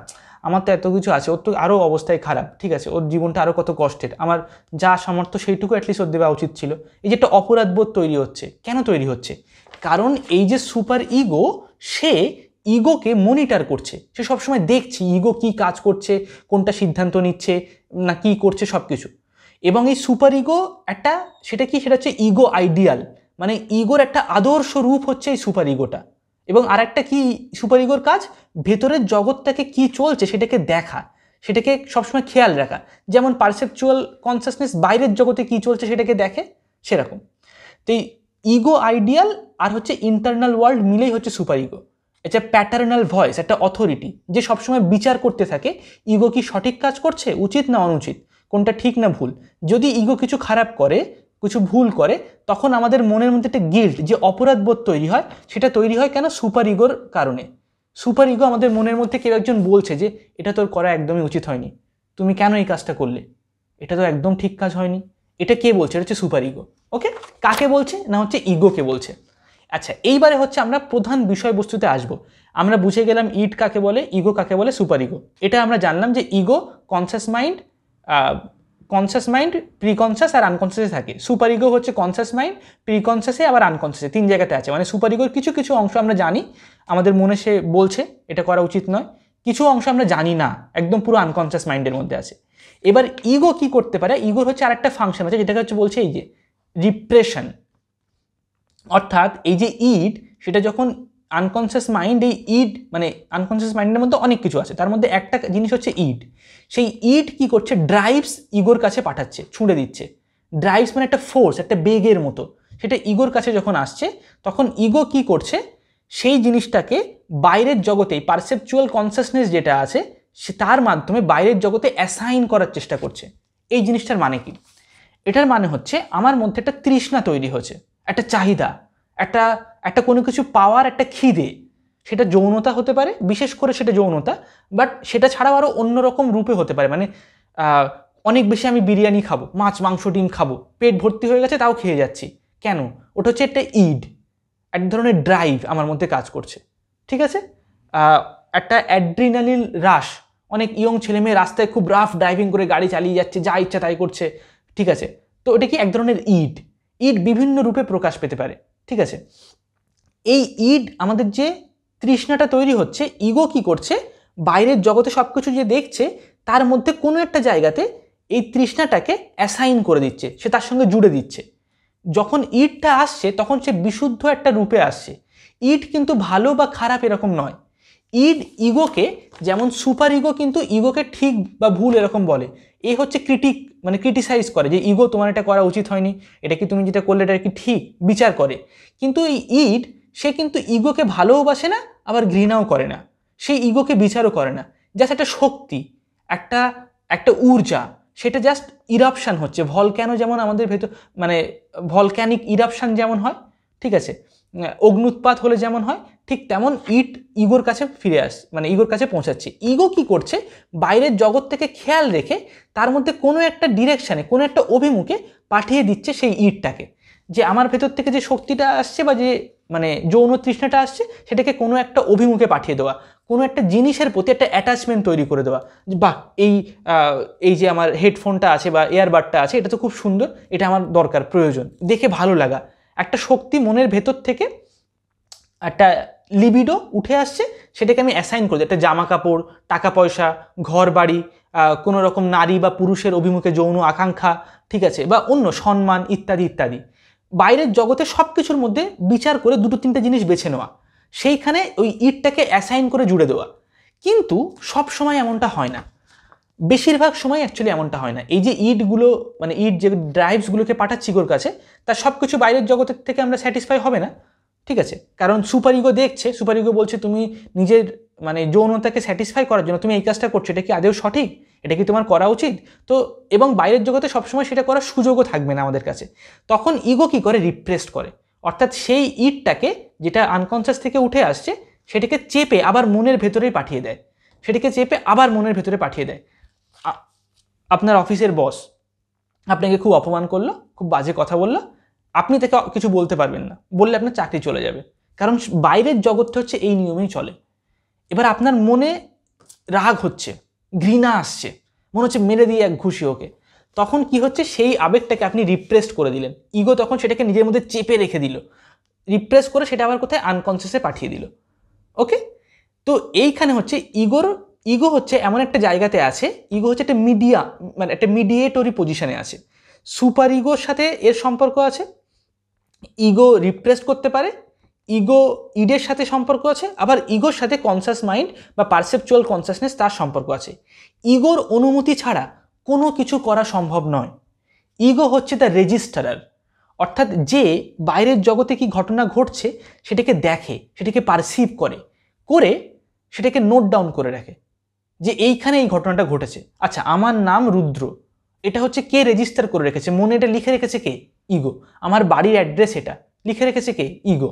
আমার তো এত কিছু আছে, ওর তো আরও অবস্থায় খারাপ, ঠিক আছে, ওর জীবনটা আরও কত কষ্টের, আমার যা সামর্থ্য সেইটুকু অ্যাটলিস্ট ওর দেওয়া উচিত ছিল। এই যে একটা অপরাধবোধ তৈরি হচ্ছে, কেন তৈরি হচ্ছে? কারণ এই যে সুপার ইগো, সে ইগোকে মনিটর করছে, সে সবসময় দেখছে ইগো কি কাজ করছে, কোনটা সিদ্ধান্ত নিচ্ছে না কি করছে সব কিছু। এবং এই সুপার ইগো একটা, সেটা হচ্ছে ইগো আইডিয়াল, মানে ইগোর একটা আদর্শ রূপ হচ্ছে এই সুপার ইগোটা। এবং আর একটা কি সুপার ইগোর কাজ, ভেতরের জগৎটাকে কি চলছে সেটাকে দেখা, সেটাকে সবসময় খেয়াল রাখা। যেমন পারসেপচুয়াল কনসাসনেস বাইরের জগতে কি চলছে সেটাকে দেখে, সেরকম। তো এই ইগো আইডিয়াল আর হচ্ছে ইন্টারনাল ওয়ার্ল্ড মিলেই হচ্ছে সুপার ইগো। এটা প্যাটার্নাল ভয়েস, একটা অথরিটি যে সবসময় বিচার করতে থাকে ইগো কি সঠিক কাজ করছে, উচিত না অনুচিত, কোনটা ঠিক না ভুল। যদি ইগো কিছু খারাপ করে, কিছু ভুল করে, তখন আমাদের মনের মধ্যে একটা গিল্ট, যে অপরাধবোধ তৈরি হয়, সেটা তৈরি হয় কেন? সুপার ইগোর কারণে। সুপার ইগো আমাদের মনের মধ্যে কেউ একজন বলছে যে এটা তোর করা একদমই উচিত হয়নি, তুমি কেন এই কাজটা করলে, এটা তো একদম ঠিক কাজ হয়নি। এটা কে বলছে? এটা হচ্ছে সুপার ইগো। ওকে, কাকে বলছে? না হচ্ছে ইগোকে বলছে। আচ্ছা, এইবারে হচ্ছে আমরা প্রধান বিষয়বস্তুতে আসব। আমরা বুঝে গেলাম ইড কাকে বলে, ইগো কাকে বলে, সুপার ইগো। এটা আমরা জানলাম যে ইগো কনসাস মাইন্ড, প্রিকনসাস আর আনকনসাসে থাকে। সুপার ইগো হচ্ছে কনসাস মাইন্ড, প্রিকনসাসে আবার আনকনসাসে, 3 জায়গাতে আছে। মানে সুপার ইগোর কিছু কিছু অংশ আমরা জানি, আমাদের মনে সে বলছে এটা করা উচিত নয়, কিছু অংশ আমরা জানি না, একদম পুরো আনকনসাস মাইন্ডের মধ্যে আছে। এবার ইগো কি করতে পারে? ইগোর হচ্ছে আরেকটা ফাংশন আছে, যেটাকে হচ্ছে বলছে এই যে রিপ্রেশন। অর্থাৎ এই যে ইড, সেটা যখন আনকনসিয়াস মাইন্ড, এই ইড মানে আনকনসিয়াস মাইন্ডের মধ্যে অনেক কিছু আছে, তার মধ্যে একটা জিনিস হচ্ছে ইড। সেই ইড কি করছে? ড্রাইভস ইগোর কাছে পাঠাচ্ছে, ছুঁড়ে দিচ্ছে। ড্রাইভস মানে একটা ফোর্স, একটা বেগের মতো, সেটা ইগোর কাছে যখন আসছে, তখন ইগো কি করছে? সেই জিনিসটাকে বাইরের জগতে, পারসেপচুয়াল কনসাসনেস যেটা আছে, সে তার মাধ্যমে বাইরের জগতে অ্যাসাইন করার চেষ্টা করছে। এই জিনিসটার মানে কি? এটার মানে হচ্ছে আমার মধ্যে একটা তৃষ্ণা তৈরি হচ্ছে, একটা চাহিদা, একটা একটা কোনো কিছু পাওয়ার একটা খিদে। সেটা যৌনতা হতে পারে, বিশেষ করে সেটা যৌনতা, বাট সেটা ছাড়াও আরও অন্যরকম রূপে হতে পারে। মানে অনেক বেশি আমি বিরিয়ানি খাবো, মাছ মাংস ডিম খাবো, পেট ভর্তি হয়ে গেছে তাও খেয়ে যাচ্ছি, কেন? ওটা হচ্ছে একটা ইড, এক ধরনের ড্রাইভ আমার মধ্যে কাজ করছে। ঠিক আছে, একটা অ্যাড্রিনালিন রাশ, অনেক ইয়ং ছেলেমেয়ে রাস্তায় খুব রাফ ড্রাইভিং করে গাড়ি চালিয়ে যাচ্ছে, যা ইচ্ছা তাই করছে। ঠিক আছে, তো এটা কি এক ধরনের ইড? ইড বিভিন্ন রূপে প্রকাশ পেতে পারে। ঠিক আছে, এই ইড আমাদের যে তৃষ্ণাটা তৈরি হচ্ছে, ইগো কি করছে? বাইরের জগতে সব কিছু যে দেখছে, তার মধ্যে কোনো একটা জায়গাতে এই তৃষ্ণাটাকে অ্যাসাইন করে দিচ্ছে, সে তার সঙ্গে জুড়ে দিচ্ছে। যখন ইডটা আসছে তখন সে বিশুদ্ধ একটা রূপে আসছে। ইড কিন্তু ভালো বা খারাপ এরকম নয়। ইড ইগোকে, যেমন সুপার ইগো কিন্তু ইগোকে ঠিক বা ভুল এরকম বলে, এ হচ্ছে মানে ক্রিটিসাইজ করে যে ইগো তোমার এটা করা উচিত হয়নি, এটা কি তুমি যেটা করলে এটা কি ঠিক, বিচার করে। কিন্তু এই ইড, সে কিন্তু ইগোকে ভালোও বাসে না, আবার ঘৃণাও করে না, সেই ইগোকে বিচারও করে না। জাস্ট একটা শক্তি, একটা একটা ঊর্জা, সেটা জাস্ট ইরাপশান হচ্ছে। ভলক্যানো যেমন আমাদের ভেতর, মানে ভলক্যানিক ইরাপশান যেমন হয়, ঠিক আছে, অগ্নুৎপাত হলে যেমন হয়, ঠিক তেমন ইগোর কাছে ফিরে মানে ইগোর কাছে পৌঁছাচ্ছে। ইগো কি করছে? বাইরের জগৎ থেকে খেয়াল রেখে তার মধ্যে কোনো একটা ডিরেকশানে, কোনো একটা অভিমুখে পাঠিয়ে দিচ্ছে সেই ইটটাকে, যে আমার ভেতর থেকে যে শক্তিটা আসছে বা যে মানে যৌন তৃষ্ণাটা আসছে, সেটাকে কোনো একটা অভিমুখে পাঠিয়ে দেওয়া, কোনো একটা জিনিসের প্রতি একটা অ্যাটাচমেন্ট তৈরি করে দেওয়া। বাহ, এই যে আমার হেডফোনটা আছে বা এয়ারবাডটা আছে, এটা তো খুব সুন্দর, এটা আমার দরকার, প্রয়োজন, দেখে ভালো লাগা। একটা শক্তি মনের ভেতর থেকে, একটা লিবিডো উঠে আসছে, সেটাকে আমি অ্যাসাইন করি। একটা জামা কাপড়, টাকা পয়সা, ঘর বাড়ি, কোনো রকম নারী বা পুরুষের অভিমুখে যৌন আকাঙ্ক্ষা, ঠিক আছে, বা অন্য সম্মান ইত্যাদি ইত্যাদি। বাইরের জগতে সব কিছুর মধ্যে বিচার করে 2-3টে জিনিস বেছে নেওয়া, সেইখানে ওই ইটটাকে অ্যাসাইন করে জুড়ে দেওয়া। কিন্তু সব সময় এমনটা হয় না, বেশিরভাগ সময় অ্যাকচুয়ালি এমনটা হয় না। এই যে ইটগুলো, মানে ইট যে ড্রাইভসগুলোকে পাঠাচ্ছি ইগোর কাছে, তার সব কিছু বাইরের জগতের থেকে আমরা স্যাটিসফাই হবে না। ঠিক আছে, কারণ সুপার ইগো দেখছে, সুপার ইগো বলছে তুমি নিজের মানে যৌনতাকে স্যাটিসফাই করার জন্য তুমি এই কাজটা করছো, এটা কি আদৌ সঠিক, এটা কি তোমার করা উচিত? তো এবং বাইরের জগতে সবসময় সেটা করার সুযোগও থাকবে না আমাদের কাছে। তখন ইগো কি করে? রিপ্রেসড করে। অর্থাৎ সেই ইটটাকে, যেটা আনকনসিয়াস থেকে উঠে আসছে, সেটাকে চেপে আবার মনের ভেতরেই পাঠিয়ে দেয়, সেটাকে চেপে আবার মনের ভেতরে পাঠিয়ে দেয়। আপনার অফিসের বস আপনাকে খুব অপমান করলো, খুব বাজে কথা বললো, আপনি তাকে কিছু বলতে পারবেন না, বললে আপনার চাকরি চলে যাবে, কারণ বাইরের জগৎটা হচ্ছে এই নিয়মেই চলে। এবার আপনার মনে রাগ হচ্ছে, ঘৃণা আসছে, মনে হচ্ছে মেরে দিয়ে এক ঘুষি ওকে। তখন কি হচ্ছে? সেই আবেগটাকে আপনি রিপ্রেসড করে দিলেন। ইগো তখন সেটাকে নিজের মধ্যে চেপে রেখে দিল, রিপ্রেস করে সেটা আবার কোথায়? আনকনসিয়াসে পাঠিয়ে দিল। ওকে, তো এইখানে হচ্ছে ইগো হচ্ছে এমন একটা জায়গাতে আছে, ইগো হচ্ছে একটা মানে একটা মিডিয়েটরি পজিশনে আছে। সুপার ইগোর সাথে এর সম্পর্ক আছে, ইগো রিপ্রেস করতে পারে, ইগো ইডের সাথে সম্পর্ক আছে, আবার ইগোর সাথে কনসাস মাইন্ড বা পারসেপচুয়াল কনসাসনেস, তার সম্পর্ক আছে। ইগোর অনুমতি ছাড়া কোনো কিছু করা সম্ভব নয়। ইগো হচ্ছে দ্য রেজিস্ট্রার, অর্থাৎ যে বাইরের জগতে কি ঘটনা ঘটছে সেটাকে দেখে, সেটাকে পারসিভ করে সেটাকে নোট ডাউন করে রাখে, যে এইখানে এই ঘটনাটা ঘটেছে। আচ্ছা, আমার নাম রুদ্র, এটা হচ্ছে কে রেজিস্টার করে রেখেছে? মনে এটা লিখে রেখেছে কে? ইগো। আমার বাড়ির অ্যাড্রেস এটা লিখে রেখেছে কে? ইগো।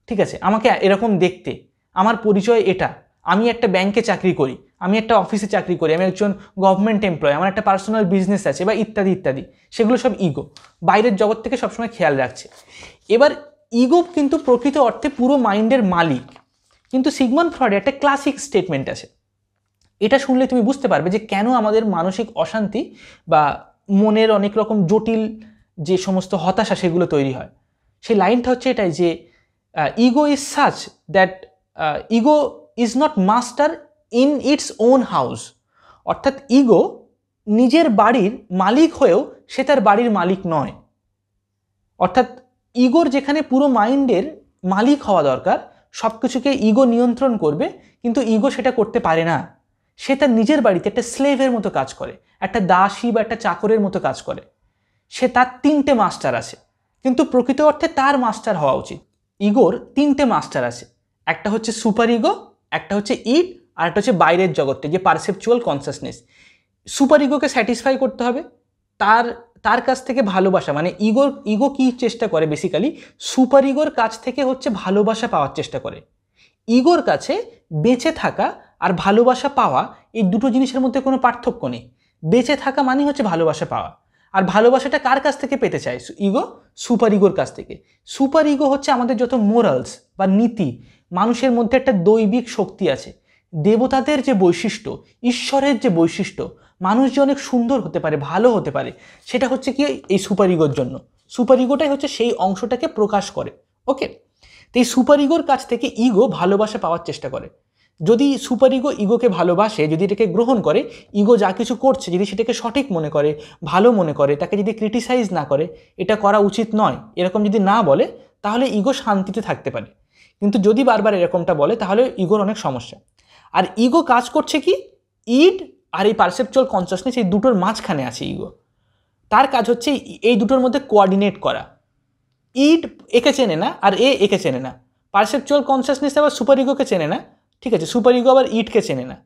ঠিক আছে, আমাকে এরকম দেখতে, আমার পরিচয় এটা, আমি একটা ব্যাংকে চাকরি করি, আমি একটা অফিসে চাকরি করি, আমি একজন গভর্নমেন্ট এমপ্লয়, আমার একটা পার্সোনাল বিজনেস আছে বা ইত্যাদি ইত্যাদি, সেগুলো সব ইগো, বাইরের জগৎ থেকে সবসময় খেয়াল রাখছে। এবার ইগো কিন্তু প্রকৃত অর্থে পুরো মাইন্ডের মালিক। কিন্তু সিগমন্ড ফ্রয়েডের একটা ক্লাসিক স্টেটমেন্ট আছে, এটা শুনলে তুমি বুঝতে পারবে যে কেন আমাদের মানসিক অশান্তি বা মনের অনেক রকম জটিল যে সমস্ত হতাশা সেগুলো তৈরি হয়। সেই লাইনটা হচ্ছে এটাই যে ego is such that ego is not master in its own house. অর্থাৎ ইগো নিজের বাড়ির মালিক হয়েও সে তার বাড়ির মালিক নয়। অর্থাৎ ইগোর যেখানে পুরো মাইন্ডের মালিক হওয়া দরকার, সব কিছুকে ইগো নিয়ন্ত্রণ করবে, কিন্তু ইগো সেটা করতে পারে না। সে তার নিজের বাড়িতে একটা স্লেভের মতো কাজ করে, একটা দাসী বা একটা চাকরের মতো কাজ করে। সে তার 3টে মাস্টার আছে, কিন্তু প্রকৃত অর্থে তার মাস্টার হওয়া উচিত। ইগোর 3টে মাস্টার আছে, একটা হচ্ছে সুপার ইগো, একটা হচ্ছে ইড, আর একটা হচ্ছে বাইরের জগৎটা যে পারসেপচুয়াল কনসাসনেস। সুপার ইগোকে স্যাটিসফাই করতে হবে, তার কাছ থেকে ভালোবাসা, মানে ইগো কি চেষ্টা করে বেসিক্যালি, সুপার ইগোর কাছ থেকে হচ্ছে ভালোবাসা পাওয়ার চেষ্টা করে। ইগোর কাছে বেঁচে থাকা আর ভালোবাসা পাওয়া এই দুটো জিনিসের মধ্যে কোনো পার্থক্য নেই। বেঁচে থাকা মানে হচ্ছে ভালোবাসা পাওয়া, আর ভালোবাসাটা কার কাছ থেকে পেতে চায় ইগো? সুপার ইগোর কাছ থেকে। সুপার ইগো হচ্ছে আমাদের যত মোরালস বা নীতি, মানুষের মধ্যে একটা দৈবিক শক্তি আছে, দেবতাদের যে বৈশিষ্ট্য, ঈশ্বরের যে বৈশিষ্ট্য, মানুষ যে অনেক সুন্দর হতে পারে, ভালো হতে পারে, সেটা হচ্ছে কি এই সুপার ইগোর জন্য। সুপার ইগোটাই হচ্ছে সেই অংশটাকে প্রকাশ করে। ওকে, তো এই সুপার ইগোর কাছ থেকে ইগো ভালোবাসা পাওয়ার চেষ্টা করে। যদি সুপার ইগো ইগোকে ভালোবাসে, যদি এটাকে গ্রহণ করে, ইগো যা কিছু করছে যদি সেটাকে সঠিক মনে করে, ভালো মনে করে, তাকে যদি ক্রিটিসাইজ না করে, এটা করা উচিত নয় এরকম যদি না বলে, তাহলে ইগো শান্তিতে থাকতে পারে। কিন্তু যদি বারবার এরকমটা বলে, তাহলে ইগোর অনেক সমস্যা। আর ইগো কাজ করছে কি, ইড আর এই পারসেপচুয়াল কনসাসনেস, এই দুটোর মাঝখানে আছে ইগো। তার কাজ হচ্ছে এই দুটোর মধ্যে কোঅর্ডিনেট করা। ইড একে চেনে না আর একে চেনে না। পারসেপচুয়াল কনসাসনেস আবার সুপার ইগোকে চেনে না, ঠিক আছে, সুপার ইগো আবার ইডকে চেনে না।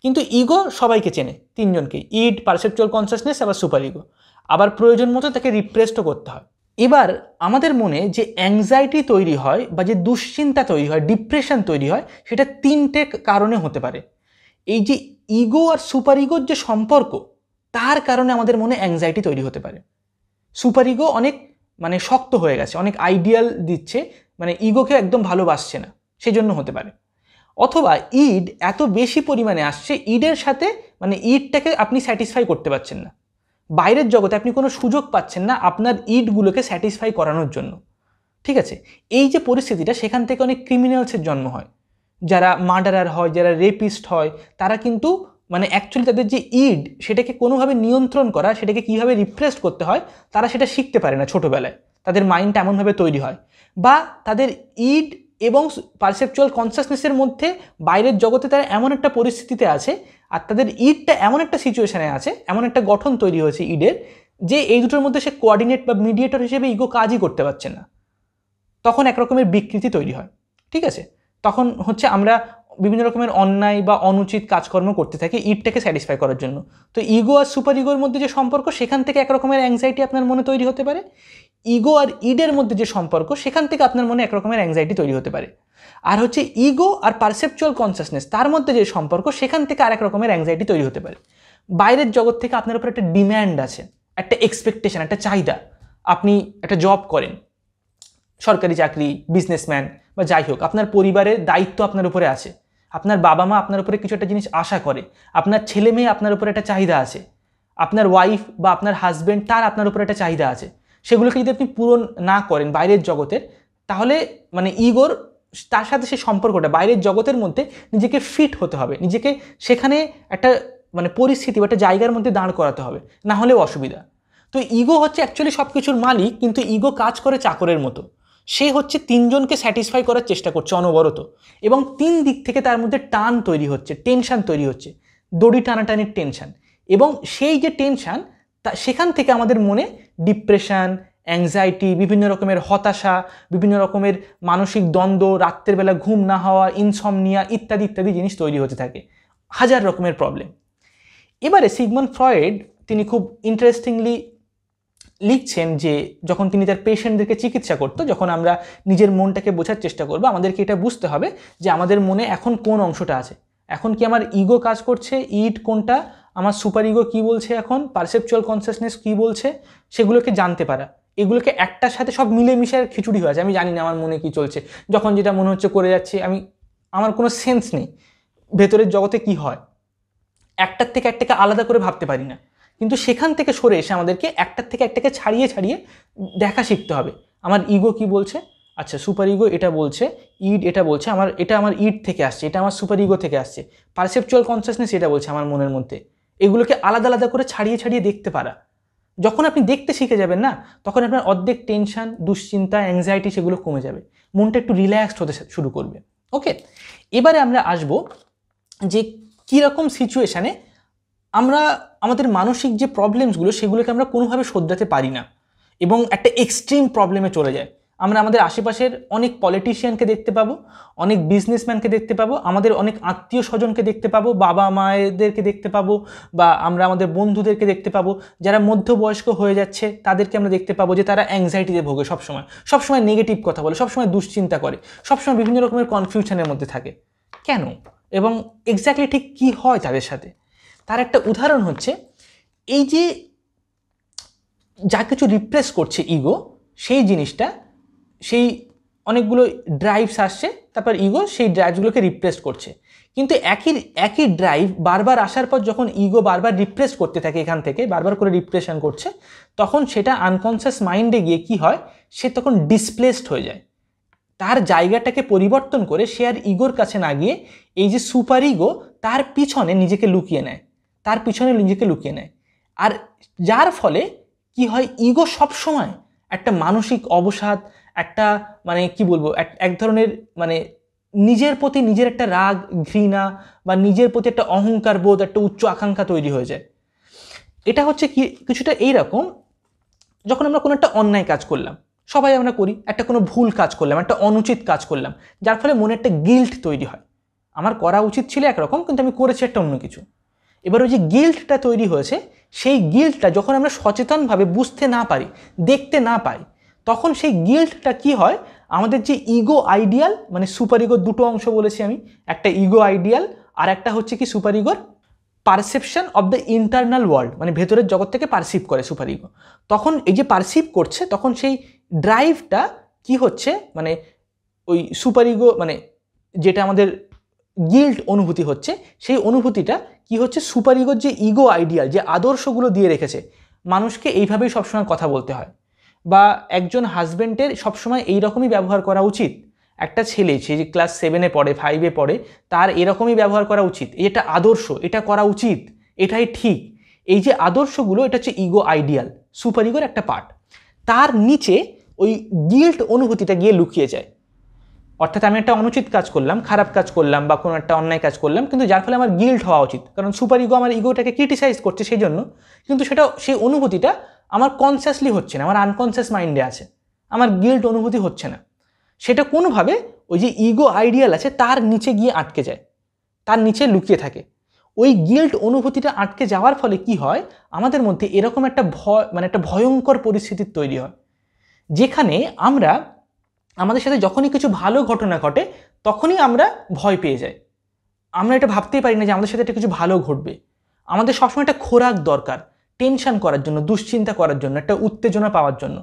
কিন্তু ইগো সবাইকে চেনে, 3জনকে, ইড, পারসেপচুয়াল কনসাসনেস আবার সুপার ইগো। আবার প্রয়োজন মতো তাকে রিপ্রেসও করতে হয়। এবার আমাদের মনে যে অ্যাংজাইটি তৈরি হয় বা যে দুশ্চিন্তা তৈরি হয়, ডিপ্রেশন তৈরি হয়, সেটা 3টে কারণে হতে পারে। এই যে ইগো আর সুপার ইগোর যে সম্পর্ক, তার কারণে আমাদের মনে অ্যাংজাইটি তৈরি হতে পারে। সুপার ইগো অনেক মানে শক্ত হয়ে গেছে, অনেক আইডিয়াল দিচ্ছে, মানে ইগোকে একদম ভালোবাসছে না, সেজন্য হতে পারে। অথবা ইড এত বেশি পরিমাণে আসছে, ইডের সাথে মানে ইডটাকে আপনি স্যাটিসফাই করতে পারছেন না, বাইরের জগতে আপনি কোনো সুযোগ পাচ্ছেন না আপনার ইডগুলোকে স্যাটিসফাই করানোর জন্য। ঠিক আছে, এই যে পরিস্থিতিটা, সেখান থেকে অনেক ক্রিমিনালসের জন্ম হয়। যারা মার্ডারার হয়, যারা রেপিস্ট হয়, তারা কিন্তু মানে অ্যাকচুয়ালি তাদের যে ইড, সেটাকে কোনোভাবে নিয়ন্ত্রণ করা, সেটাকে কীভাবে রিপ্রেস করতে হয়, তারা সেটা শিখতে পারে না ছোটোবেলায়। তাদের মাইন্ডটা এমনভাবে তৈরি হয়, বা তাদের ইড এবং পারসেপচুয়াল কনসাসনেসের মধ্যে বাইরের জগতে তারা এমন একটা পরিস্থিতিতে আছে, আর তাদের ইডটা এমন একটা সিচুয়েশানে আছে, এমন একটা গঠন তৈরি হয়েছে ইডের, যে এই দুটোর মধ্যে সে কোঅর্ডিনেট বা মিডিয়েটর হিসেবে ইগো কাজই করতে পারছে না। তখন এক রকমের বিকৃতি তৈরি হয়। ঠিক আছে, তখন হচ্ছে আমরা বিভিন্ন রকমের অন্যায় বা অনুচিত কাজকর্ম করতে থাকি ইডটাকে স্যাটিসফাই করার জন্য। তো ইগো আর সুপার ইগোর মধ্যে যে সম্পর্ক, সেখান থেকে এক রকমের অ্যাংজাইটি আপনার মনে তৈরি হতে পারে। ইগো আর ইডের মধ্যে যে সম্পর্ক, সেখান থেকে আপনার মনে এক রকমের অ্যাংজাইটি তৈরি হতে পারে। আর হচ্ছে ইগো আর পারসেপচুয়াল কনসাসনেস, তার মধ্যে যে সম্পর্ক, সেখান থেকে আরেক রকমের অ্যাংজাইটি তৈরি হতে পারে। বাইরের জগৎ থেকে আপনার উপর একটা ডিম্যান্ড আছে, একটা এক্সপেকটেশন, একটা চাহিদা। আপনি একটা জব করেন, সরকারি চাকরি, বিজনেসম্যান বা যাই হোক, আপনার পরিবারের দায়িত্ব আপনার উপরে আছে, আপনার বাবা মা আপনার উপরে কিছু একটা জিনিস আশা করে, আপনার ছেলে মেয়ে আপনার উপরে একটা চাহিদা আছে, আপনার ওয়াইফ বা আপনার হাজব্যান্ড, তার আপনার উপরে একটা চাহিদা আছে। সেগুলোকে যদি আপনি পূরণ না করেন বাইরের জগতের, তাহলে মানে ইগোর তার সাথে সেই সম্পর্কটা বাইরের জগতের মধ্যে নিজেকে ফিট হতে হবে, নিজেকে সেখানে একটা মানে পরিস্থিতি বা একটা জায়গার মধ্যে দাঁড় করাতে হবে, না হলেও অসুবিধা। তো ইগো হচ্ছে অ্যাকচুয়ালি সব কিছুর মালিক, কিন্তু ইগো কাজ করে চাকরের মতো। সে হচ্ছে 3জনকে স্যাটিসফাই করার চেষ্টা করছে অনবরত, এবং 3 দিক থেকে তার মধ্যে টান তৈরি হচ্ছে, টেনশান তৈরি হচ্ছে, দড়ি টানাটানির টেনশান। এবং সেই যে টেনশান, সেখান থেকে আমাদের মনে ডিপ্রেশন, অ্যাংজাইটি, বিভিন্ন রকমের হতাশা, বিভিন্ন রকমের মানসিক দ্বন্দ্ব, রাত্রের বেলা ঘুম না হওয়া, ইনসমনিয়া ইত্যাদি ইত্যাদি জিনিস তৈরি হতে থাকে, হাজার রকমের প্রবলেম। এবারে সিগমন্ড ফ্রয়েড তিনি খুব ইন্টারেস্টিংলি লিখছেন যে যখন তিনি তার পেশেন্টদেরকে চিকিৎসা করতো, যখন আমরা নিজের মনটাকে বোঝার চেষ্টা করবো, আমাদেরকে এটা বুঝতে হবে যে আমাদের মনে এখন কোন অংশটা আছে। এখন কি আমার ইগো কাজ করছে, ইড কোনটা, আমার সুপার ইগো কী বলছে, এখন পারসেপচুয়াল কনসিয়াসনেস কী বলছে, সেগুলোকে জানতে পারা। এগুলোকে একটার সাথে সব মিলেমিশে খিচুড়ি হয়ে আছে। আমি জানি না আমার মনে কী চলছে, যখন যেটা মনে হচ্ছে করে যাচ্ছি, আমার কোনো সেন্স নেই ভেতরের জগতে কি হয়, একটার থেকে একটাকে আলাদা করে ভাবতে পারি না। কিন্তু সেখান থেকে সরে এসে আমাদেরকে একটার থেকে একটাকে ছাড়িয়ে ছাড়িয়ে দেখা শিখতে হবে। আমার ইগো কি বলছে, আচ্ছা সুপার ইগো এটা বলছে, ইড এটা বলছে, এটা আমার ইড থেকে আসছে, এটা আমার সুপার ইগো থেকে আসছে, পারসেপচুয়াল কনসিয়াসনেস এটা বলছে আমার মনের মধ্যে। এগুলোকে আলাদা আলাদা করে ছাড়িয়ে ছাড়িয়ে দেখতে পারা। যখন আপনি দেখতে শিখে যাবেন না, তখন আপনার অর্ধেক টেনশন, দুশ্চিন্তা, অ্যাংজাইটি সেগুলো কমে যাবে, মনটা একটু রিল্যাক্সড হতে শুরু করবে। ওকে, এবারে আমরা আসবো যে কীরকম সিচুয়েশানে আমরা আমাদের মানসিক যে প্রবলেমসগুলো সেগুলোকে আমরা কোনোভাবে শোধরাতে পারি না এবং একটা এক্সট্রিম প্রবলেমে চলে যায়। আমরা আমাদের আশেপাশের অনেক পলিটিশিয়ানকে দেখতে পাবো, অনেক বিজনেসম্যানকে দেখতে পাবো, আমাদের অনেক আত্মীয় স্বজনকে দেখতে পাবো, বাবা মায়েদেরকে দেখতে পাবো, বা আমরা আমাদের বন্ধুদেরকে দেখতে পাবো যারা মধ্যবয়স্ক হয়ে যাচ্ছে, তাদেরকে আমরা দেখতে পাবো যে তারা অ্যাংজাইটিতে ভোগে, সবসময় নেগেটিভ কথা বলে, সবসময় দুশ্চিন্তা করে, সবসময় বিভিন্ন রকমের কনফিউশনের মধ্যে থাকে। কেন এবং এক্স্যাক্টলি ঠিক কী হয় তাদের সাথে? তার একটা উদাহরণ হচ্ছে এই যে যা কিছু রিপ্রেস করছে ইগো, সেই জিনিসটা, সেই অনেকগুলো ড্রাইভস আসছে, তারপর ইগো সেই ড্রাইভসগুলোকে রিপ্রেস করছে। কিন্তু একই ড্রাইভ বারবার আসার পর যখন ইগো বারবার রিপ্রেস করতে থাকে, এখান থেকে বারবার করে রিপ্রেশন করছে, তখন সেটা আনকনসিয়াস মাইন্ডে গিয়ে কি হয়, সে তখন ডিসপ্লেসড হয়ে যায়। তার জায়গাটাকে পরিবর্তন করে সে আর ইগোর কাছে না গিয়ে এই যে সুপার ইগো তার পিছনে নিজেকে লুকিয়ে নেয়, আর যার ফলে কি হয়, ইগো সবসময় একটা মানসিক অবসাদ, একটা মানে কি বলবো, এক ধরনের মানে নিজের প্রতি নিজের একটা রাগ, ঘৃণা, বা নিজের প্রতি একটা অহংকার বোধ, একটা উচ্চ আকাঙ্ক্ষা তৈরি হয়ে যায়। এটা হচ্ছে কি কিছুটা এইরকম, যখন আমরা কোনো একটা অন্যায় কাজ করলাম, সবাই আমরা করি, একটা কোনো ভুল কাজ করলাম, একটা অনুচিত কাজ করলাম, যার ফলে মনে একটা গিল্ট তৈরি হয়, আমার করা উচিত ছিল একরকম কিন্তু আমি করেছি একটা অন্য কিছু। এবার ওই যে গিল্টটা তৈরি হয়েছে, সেই গিল্টটা যখন আমরা সচেতনভাবে বুঝতে না পারি, দেখতে না পাই, তখন সেই গিল্টটা কি হয়, আমাদের যে ইগো আইডিয়াল, মানে সুপার ইগোর দুটো অংশ বলেছি আমি, একটা ইগো আইডিয়াল আর একটা হচ্ছে কি সুপার ইগোর perception of the internal world, মানে ভেতরের জগৎ থেকে পারসিভ করে সুপার ইগো। তখন এই যে পারসিভ করছে, তখন সেই ড্রাইভটা কি হচ্ছে, মানে ওই সুপার ইগো, মানে যেটা আমাদের গিল্ট অনুভূতি হচ্ছে, সেই অনুভূতিটা কি হচ্ছে, সুপার ইগোর যে ইগো আইডিয়াল, যে আদর্শগুলো দিয়ে রেখেছে, মানুষকে এইভাবেই সবসময় কথা বলতে হয়, বা একজন হাজব্যান্ডের সবসময় এইরকমই ব্যবহার করা উচিত, একটা ছেলে সে যে ক্লাস 7-এ পড়ে, 5-এ পড়ে, তার এরকমই ব্যবহার করা উচিত, এটা আদর্শ, এটা করা উচিত, এটাই ঠিক। এই যে আদর্শগুলো, এটা হচ্ছে ইগো আইডিয়াল, সুপার ইগোর একটা পার্ট। তার নিচে ওই গিল্ট অনুভূতিটা গিয়ে লুকিয়ে যায়। অর্থাৎ আমি একটা অনুচিত কাজ করলাম, খারাপ কাজ করলাম, বা কোনো একটা অন্যায় কাজ করলাম, কিন্তু যার ফলে আমার গিল্ট হওয়া উচিত, কারণ সুপার ইগো আমার ইগোটাকে ক্রিটিসাইজ করছে সেই জন্য, কিন্তু সেই অনুভূতিটা আমার কনসিয়াসলি হচ্ছে না, আমার আনকনসিয়াস মাইন্ডে আছে, আমার গিল্ট অনুভূতি হচ্ছে না। সেটা কোনোভাবে ওই যে ইগো আইডিয়াল আছে তার নিচে গিয়ে আটকে যায়, তার নিচে লুকিয়ে থাকে। ওই গিল্ট অনুভূতিটা আটকে যাওয়ার ফলে কি হয়, আমাদের মধ্যে এরকম একটা মানে একটা ভয়ঙ্কর পরিস্থিতির তৈরি হয়, যেখানে আমরা আমাদের সাথে যখনই কিছু ভালো ঘটনা ঘটে তখনই আমরা ভয় পেয়ে যাই। আমরা এটা ভাবতেই পারি না যে আমাদের সাথে একটা কিছু ভালো ঘটবে। আমাদের সবসময় একটা খোরাক দরকার, টেনশন করার জন্য, দুশ্চিন্তা করার জন্য, একটা উত্তেজনা পাওয়ার জন্য।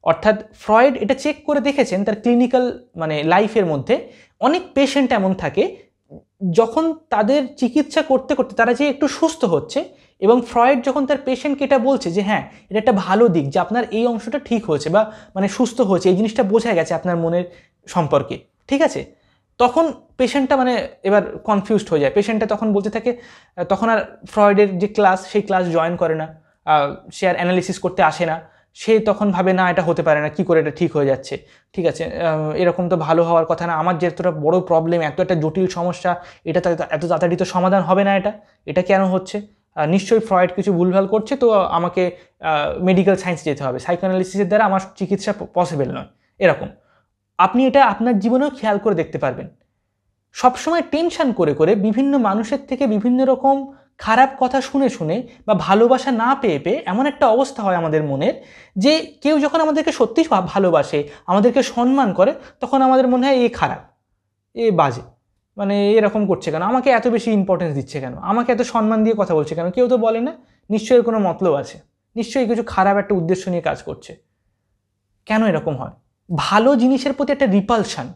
অর্থাৎ ফ্রয়েড এটা চেক করে দেখেছেন তার ক্লিনিক্যাল মানে লাইফের মধ্যে, অনেক পেশেন্ট এমন থাকে যখন তাদের চিকিৎসা করতে করতে তারা যে একটু সুস্থ হচ্ছে, এবং ফ্রয়েড যখন তার পেশেন্টকে এটা বলছে যে হ্যাঁ এটা একটা ভালো দিক যে আপনার এই অংশটা ঠিক হয়েছে, বা মানে সুস্থ হয়েছে, এই জিনিসটা বোঝা গেছে আপনার মনের সম্পর্কে, ঠিক আছে, তখন পেশেন্টটা মানে এবার কনফিউজড হয়ে যায়। পেশেন্টটা তখন বলতে থাকে, তখন আর ফ্রয়েডের যে ক্লাস সেই ক্লাস জয়েন করে না, সে আর অ্যানালিসিস করতে আসে না, সে তখন ভাবে না এটা হতে পারে না, কি করে এটা ঠিক হয়ে যাচ্ছে, ঠিক আছে এরকম তো ভালো হওয়ার কথা না, আমার যে এতটা বড় প্রবলেম, এত একটা জটিল সমস্যা, এটা এত তাড়াতাড়ি তো সমাধান হবে না, এটা কেন হচ্ছে, নিশ্চয়ই ফ্রয়েড কিছু ভুলভাল করছে, তো আমাকে মেডিকেল সায়েন্স যেতে হবে, সাইকোঅ্যানালিসিসের দ্বারা আমার চিকিৎসা পসিবল নয়। এরকম আপনি এটা আপনার জীবনেও খেয়াল করে দেখতে পারবেন। সবসময় টেনশন করে করে বিভিন্ন মানুষের থেকে বিভিন্ন রকম খারাপ কথা শুনে শুনে বা ভালোবাসা না পেয়ে পেয়ে এমন একটা অবস্থা হয় আমাদের মনের, যে কেউ যখন আমাদেরকে সত্যি ভালোবাসে, আমাদেরকে সম্মান করে, তখন আমাদের মনে হয় এ খারাপ, এ বাজে, মানে এরকম করছে কেন, আমাকে এত বেশি ইম্পর্টেন্স দিচ্ছে কেন, আমাকে এত সম্মান দিয়ে কথা বলছে কেন, কেউ তো বলে না। নিশ্চয়ই কোনো মতলব আছে, নিশ্চয়ই কিছু খারাপ একটা উদ্দেশ্য নিয়ে কাজ করছে। কেন এরকম হয়? ভালো জিনিসের প্রতি একটা রিপালশন,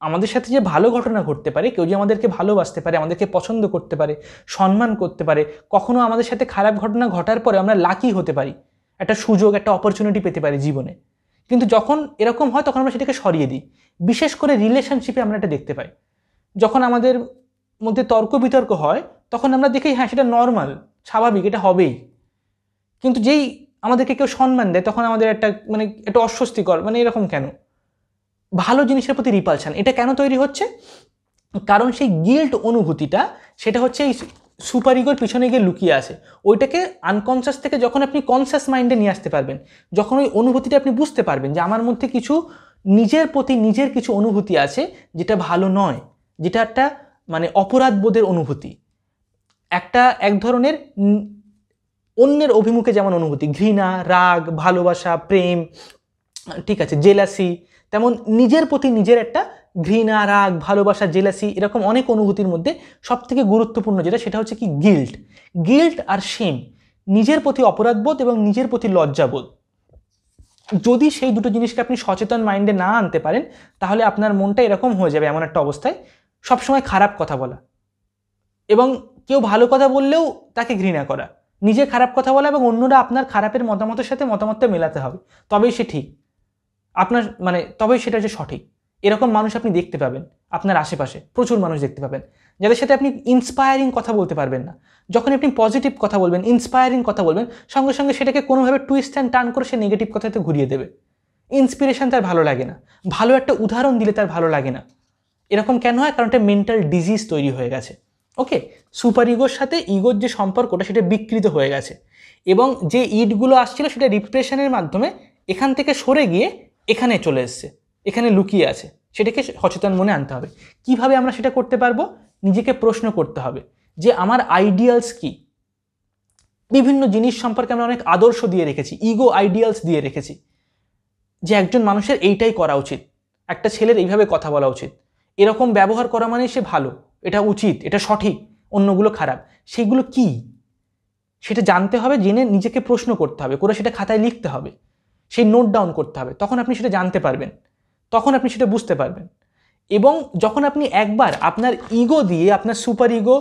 আমাদের সাথে যে ভালো ঘটনা ঘটতে পারে, কেউ যে আমাদেরকে ভালোবাসতে পারে, আমাদেরকে পছন্দ করতে পারে, সম্মান করতে পারে, কখনো আমাদের সাথে খারাপ ঘটনা ঘটার পরে আমরা লাকি হতে পারি, একটা সুযোগ, একটা অপরচুনিটি পেতে পারি জীবনে। কিন্তু যখন এরকম হয় তখন আমরা সেটাকে সরিয়ে দিই। বিশেষ করে রিলেশনশিপে আমরা এটা দেখতে পাই। যখন আমাদের মধ্যে তর্ক বিতর্ক হয় তখন আমরা দেখি হ্যাঁ সেটা নর্মাল, স্বাভাবিক, এটা হবেই। কিন্তু যেই আমাদেরকে কেউ সম্মান দেয় তখন আমাদের একটা মানে একটা অস্বস্তিকর, মানে এরকম কেন? ভালো জিনিসের প্রতি রিপালশন এটা কেন তৈরি হচ্ছে? কারণ সেই গিল্ট অনুভূতিটা, সেটা হচ্ছে এই সুপার ইগোর পিছনে গিয়ে লুকিয়ে আছে। ওইটাকে আনকনসিয়াস থেকে যখন আপনি কনসিয়াস মাইন্ডে নিয়ে আসতে পারবেন, যখন ওই অনুভূতিটা আপনি বুঝতে পারবেন যে আমার মধ্যে কিছু নিজের প্রতি নিজের কিছু অনুভূতি আছে যেটা ভালো নয়, যেটা একটা মানে অপরাধ বোধের অনুভূতি, একটা এক ধরনের অন্যের অভিমুখে যেমন অনুভূতি, ঘৃণা, রাগ, ভালোবাসা, প্রেম, ঠিক আছে, জেলাসি, তেমন নিজের প্রতি নিজের একটা ঘৃণা, রাগ, ভালোবাসা, জেলাসি, এরকম অনেক অনুভূতির মধ্যে সবথেকে গুরুত্বপূর্ণ যেটা, সেটা হচ্ছে কি গিল্ট। গিল্ট আর শেম, নিজের প্রতি অপরাধবোধ এবং নিজের প্রতি লজ্জাবোধ। যদি সেই দুটো জিনিসকে আপনি সচেতন মাইন্ডে না আনতে পারেন তাহলে আপনার মনটা এরকম হয়ে যাবে, এমন একটা অবস্থায় সবসময় খারাপ কথা বলা, এবং কেউ ভালো কথা বললেও তাকে ঘৃণা করা, নিজে খারাপ কথা বলা, এবং অন্যরা আপনার খারাপের মতামতের সাথে মতামতটা মেলাতে হবে, তবেই সে ঠিক, আপনার মানে তবেই সেটা যে সঠিক। এরকম মানুষ আপনি দেখতে পাবেন আপনার আশেপাশে, প্রচুর মানুষ দেখতে পাবেন যাদের সাথে আপনি ইন্সপায়ারিং কথা বলতে পারবেন না। যখন আপনি পজিটিভ কথা বলবেন, ইন্সপায়ারিং কথা বলবেন, সঙ্গে সঙ্গে সেটাকে কোনোভাবে টুইস্ট অ্যান্ড টার্ন করে সে নেগেটিভ কথাতে ঘুরিয়ে দেবে। ইন্সপিরেশন তার ভালো লাগে না, ভালো একটা উদাহরণ দিলে তার ভালো লাগে না। এরকম কেন হয়? কারণ একটা মেন্টাল ডিজিজ তৈরি হয়ে গেছে। ওকে, সুপার ইগোর সাথে ইগোর যে সম্পর্কটা সেটা বিকৃত হয়ে গেছে, এবং যে ইডগুলো আসছিল সেটা রিপ্রেশনের মাধ্যমে এখান থেকে সরে গিয়ে এখানে চলে এসছে, এখানে লুকিয়ে আছে। সেটাকে সচেতন মনে আনতে হবে। কিভাবে আমরা সেটা করতে পারবো? নিজেকে প্রশ্ন করতে হবে যে আমার আইডিয়ালস কি। বিভিন্ন জিনিস সম্পর্কে আমরা অনেক আদর্শ দিয়ে রেখেছি, ইগো আইডিয়ালস দিয়ে রেখেছি, যে একজন মানুষের এইটাই করা উচিত, একটা ছেলের এইভাবে কথা বলা উচিত, এরকম ব্যবহার করা মানে সে ভালো, এটা উচিত, এটা সঠিক, অন্যগুলো খারাপ। সেগুলো কি সেটা জানতে হবে, জেনে নিজেকে প্রশ্ন করতে হবে, করে সেটা খাতায় লিখতে হবে, সেই নোট ডাউন করতে হবে। তখন আপনি সেটা জানতে পারবেন, তখন আপনি সেটা বুঝতে পারবেন। এবং যখন আপনি একবার আপনার ইগো দিয়ে, আপনার সুপার ইগো,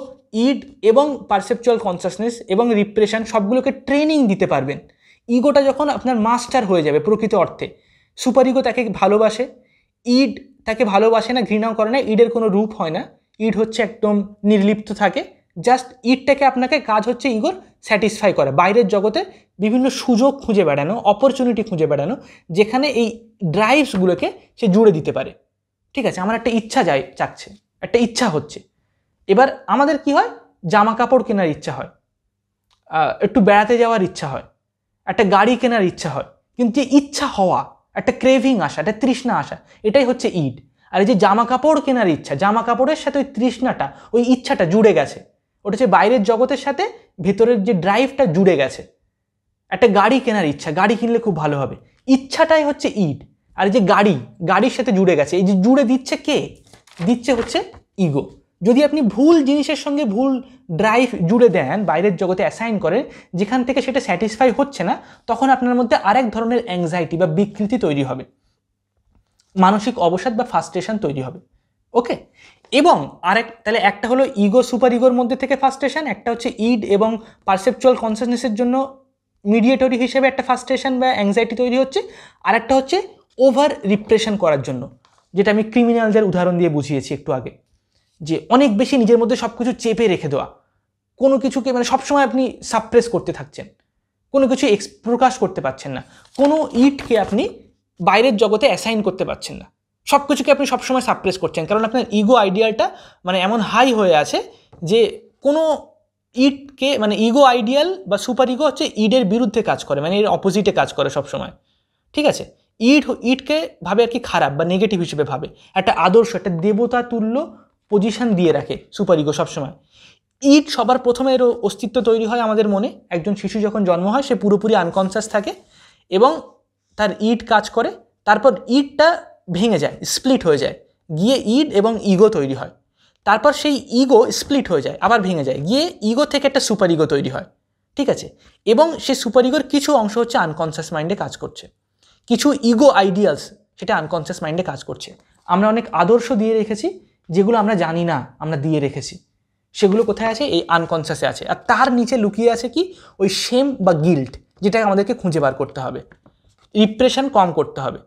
ইড এবং পারসেপচুয়াল কনসাসনেস এবং রিপ্রেশন সবগুলোকে ট্রেনিং দিতে পারবেন, ইগোটা যখন আপনার মাস্টার হয়ে যাবে প্রকৃত অর্থে, সুপার ইগো তাকে ভালোবাসে, ইড তাকে ভালোবাসে না, ঘৃণাও করে না, ইডের কোনো রূপ হয় না, ইড হচ্ছে একদম নির্লিপ্ত থাকে, জাস্ট ইডটাকে আপনাকে কাজ হচ্ছে ইগোর স্যাটিসফাই করা, বাইরের জগতে বিভিন্ন সুযোগ খুঁজে বেড়ানো, অপরচুনিটি খুঁজে বেড়ানো, যেখানে এই ড্রাইভসগুলোকে সে জুড়ে দিতে পারে। ঠিক আছে, আমার একটা ইচ্ছা চাচ্ছে, একটা ইচ্ছা হচ্ছে, এবার আমাদের কি হয়, জামা কাপড় কেনার ইচ্ছা হয়, একটু বেড়াতে যাওয়ার ইচ্ছা হয়, একটা গাড়ি কেনার ইচ্ছা হয়, কিন্তু যে ইচ্ছা হওয়া, একটা ক্রেভিং আসা, একটা তৃষ্ণা আসা, এটাই হচ্ছে ইড। আর এই যে জামা কাপড় কেনার ইচ্ছা, জামা কাপড়ের সাথে ওই তৃষ্ণাটা, ওই ইচ্ছাটা জুড়ে গেছে, ওটা হচ্ছে বাইরের জগতের সাথে ভেতরের যে ড্রাইভটা জুড়ে গেছে। একটা গাড়ি কেনার ইচ্ছা, গাড়ি কিনলে খুব ভালো হবে, ইচ্ছাটাই হচ্ছে ইড। আর এই যে গাড়ির সাথে জুড়ে গেছে, এই যে জুড়ে দিচ্ছে কে? দিচ্ছে হচ্ছে ইগো। যদি আপনি ভুল জিনিসের সঙ্গে ভুল ড্রাইভ জুড়ে দেন, বাইরের জগতে অ্যাসাইন করেন, যেখান থেকে সেটা স্যাটিসফাই হচ্ছে না, তখন আপনার মধ্যে আরেক ধরনের অ্যাংজাইটি বা বিকৃতি তৈরি হবে, মানসিক অবসাদ বা ফ্রাস্ট্রেশন তৈরি হবে। ওকে, এবং তাহলে একটা হলো ইগো সুপার ইগোর মধ্যে থেকে ফ্রাস্ট্রেশন, একটা হচ্ছে ইড এবং পারসেপচুয়াল কনসাসনেসের জন্য মিডিয়েটরি হিসেবে একটা ফ্রাস্ট্রেশন বা অ্যাংজাইটি তৈরি হচ্ছে, আর একটা হচ্ছে ওভার রিপ্রেশন করার জন্য, যেটা আমি ক্রিমিনালদের উদাহরণ দিয়ে বুঝিয়েছি একটু আগে, যে অনেক বেশি নিজের মধ্যে সব কিছু চেপে রেখে দেওয়া, কোনো কিছুকে মানে সবসময় আপনি সাপ্রেস করতে থাকছেন, কোনো কিছু প্রকাশ করতে পারছেন না, কোনো ইটকে আপনি বাইরের জগতে অ্যাসাইন করতে পারছেন না, সব কিছুকে আপনি সবসময় সাপ্রেস করছেন, কারণ আপনার ইগো আইডিয়ালটা মানে এমন হাই হয়ে আছে যে কোনো ইডকে, মানে ইগো আইডিয়াল বা সুপার ইগো হচ্ছে ইডের বিরুদ্ধে কাজ করে, মানে এর অপোজিটে কাজ করে সবসময়। ঠিক আছে, ইডকে ভাবে আর কি খারাপ বা নেগেটিভ হিসেবে ভাবে, একটা আদর্শ, একটা দেবতা তুল্য পজিশন দিয়ে রাখে সুপার ইগো সবসময়। ইড সবার প্রথমে এর অস্তিত্ব তৈরি হয় আমাদের মনে, একজন শিশু যখন জন্ম হয় সে পুরোপুরি আনকনসিয়াস থাকে এবং তার ইড কাজ করে, তারপর ইডটা ভেঙে যায়, স্প্লিট হয়ে যায়, গিয়ে ইড এবং ইগো তৈরি হয়। তারপর সেই ইগো স্প্লিট হয়ে যায়, আবার ভেঙে যায়, গিয়ে ইগো থেকে একটা সুপার ইগো তৈরি হয়, ঠিক আছে। এবং সেই সুপার ইগোর কিছু অংশ হচ্ছে আনকনসিয়াস মাইন্ডে কাজ করছে, কিছু ইগো আইডিয়ালস সেটা আনকনসিয়াস মাইন্ডে কাজ করছে। আমরা অনেক আদর্শ দিয়ে রেখেছি যেগুলো আমরা জানি না আমরা দিয়ে রেখেছি, সেগুলো কোথায় আছে? এই আনকনসিয়াসে আছে। আর তার নিচে লুকিয়ে আছে কি? ওই শেম বা গিল্ট, যেটা আমাদেরকে খুঁজে বার করতে হবে, রিপ্রেশন কম করতে হবে,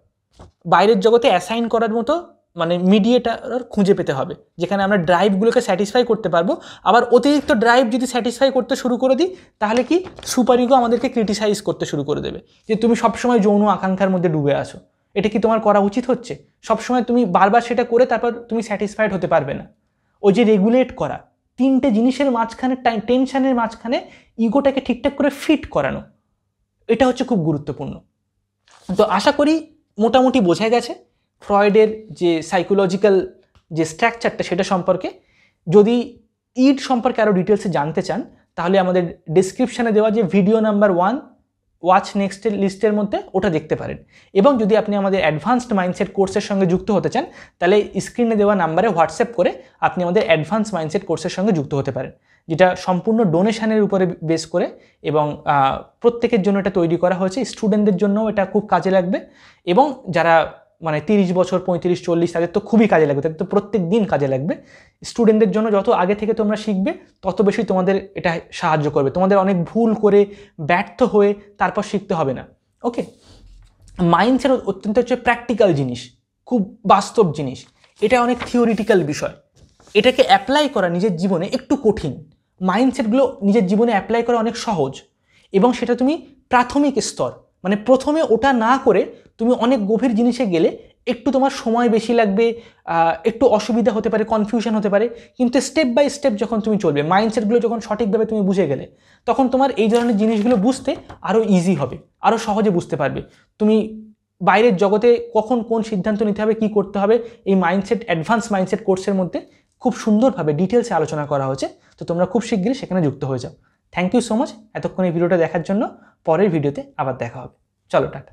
বাইরের জগতে অ্যাসাইন করার মতো মানে মিডিয়েটার খুঁজে পেতে হবে, যেখানে আমরা ড্রাইভগুলোকে স্যাটিসফাই করতে পারবো। আবার অতিরিক্ত ড্রাইভ যদি স্যাটিসফাই করতে শুরু করে দিই, তাহলে কি সুপার ইগো আমাদেরকে ক্রিটিসাইজ করতে শুরু করে দেবে যে তুমি সবসময় যৌন আকাঙ্ক্ষার মধ্যে ডুবে আছো, এটা কি তোমার করা উচিত হচ্ছে? সবসময় তুমি বারবার সেটা করে তারপর তুমি স্যাটিসফাইড হতে পারবে না। ওই যে রেগুলেট করা, তিনটে জিনিসের মাঝখানে, টেনশনের মাঝখানে ইগোটাকে ঠিকঠাক করে ফিট করানো, এটা হচ্ছে খুব গুরুত্বপূর্ণ। তো আশা করি মোটামুটি বোঝা গেছে ফ্রয়েডের যে সাইকোলজিক্যাল যে স্ট্রাকচারটা সেটা সম্পর্কে। যদি ইড সম্পর্কে আরও ডিটেলসে জানতে চান, তাহলে আমাদের ডেসক্রিপশানে দেওয়া যে ভিডিও নাম্বার 1 ওয়াচ নেক্সটের লিস্টের মধ্যে ওটা দেখতে পারেন। এবং যদি আপনি আমাদের অ্যাডভান্সড মাইন্ডসেট কোর্সের সঙ্গে যুক্ত হতে চান, তাহলে স্ক্রিনে দেওয়া নাম্বারে হোয়াটসঅ্যাপ করে আপনি আমাদের অ্যাডভান্স মাইন্ডসেট কোর্সের সঙ্গে যুক্ত হতে পারেন, যেটা সম্পূর্ণ ডোনেশনের উপরে বেস করে, এবং প্রত্যেকের জন্য এটা তৈরি করা হয়েছে। স্টুডেন্টদের জন্যও এটা খুব কাজে লাগবে, এবং যারা মানে 30 বছর 35 40 তাদের তো খুবই কাজে লাগবে, তাদের তো প্রত্যেক দিন কাজে লাগবে। স্টুডেন্টদের জন্য যত আগে থেকে তোমরা শিখবে, তত বেশি তোমাদের এটা সাহায্য করবে। তোমাদের অনেক ভুল করে ব্যর্থ হয়ে তারপর শিখতে হবে না। ওকে, মাইন্ডসেট অত্যন্ত হচ্ছে প্র্যাকটিক্যাল জিনিস, খুব বাস্তব জিনিস, এটা অনেক থিওরিটিক্যাল বিষয়। এটাকে অ্যাপ্লাই করা নিজের জীবনে একটু কঠিন, মাইন্ডসেটগুলো নিজের জীবনে অ্যাপ্লাই করা অনেক সহজ। এবং সেটা তুমি প্রাথমিক স্তর, মানে প্রথমে ওটা না করে তুমি অনেক গভীর জিনিসে গেলে একটু তোমার সময় বেশি লাগবে, একটু অসুবিধা হতে পারে, কনফিউশন হতে পারে, কিন্তু স্টেপ বাই স্টেপ যখন তুমি চলবে, মাইন্ডসেটগুলো যখন সঠিকভাবে তুমি বুঝে গেলে, তখন তোমার এই ধরনের জিনিসগুলো বুঝতে আরও ইজি হবে, আরও সহজে বুঝতে পারবে। তুমি বাইরের জগতে কখন কোন সিদ্ধান্ত নিতে হবে, কী করতে হবে, এই মাইন্ডসেট অ্যাডভান্স মাইন্ডসেট কোর্সের মধ্যে খুব সুন্দরভাবে ডিটেলসে আলোচনা করা হয়েছে। তো তোমরা খুব শীঘ্রই সেখানে যুক্ত হয়ে যাও। থ্যাংক ইউ সো মাচ এতক্ষণ এই ভিডিওটা দেখার জন্য। পরের ভিডিওতে আবার দেখা হবে। চলো, টাটা।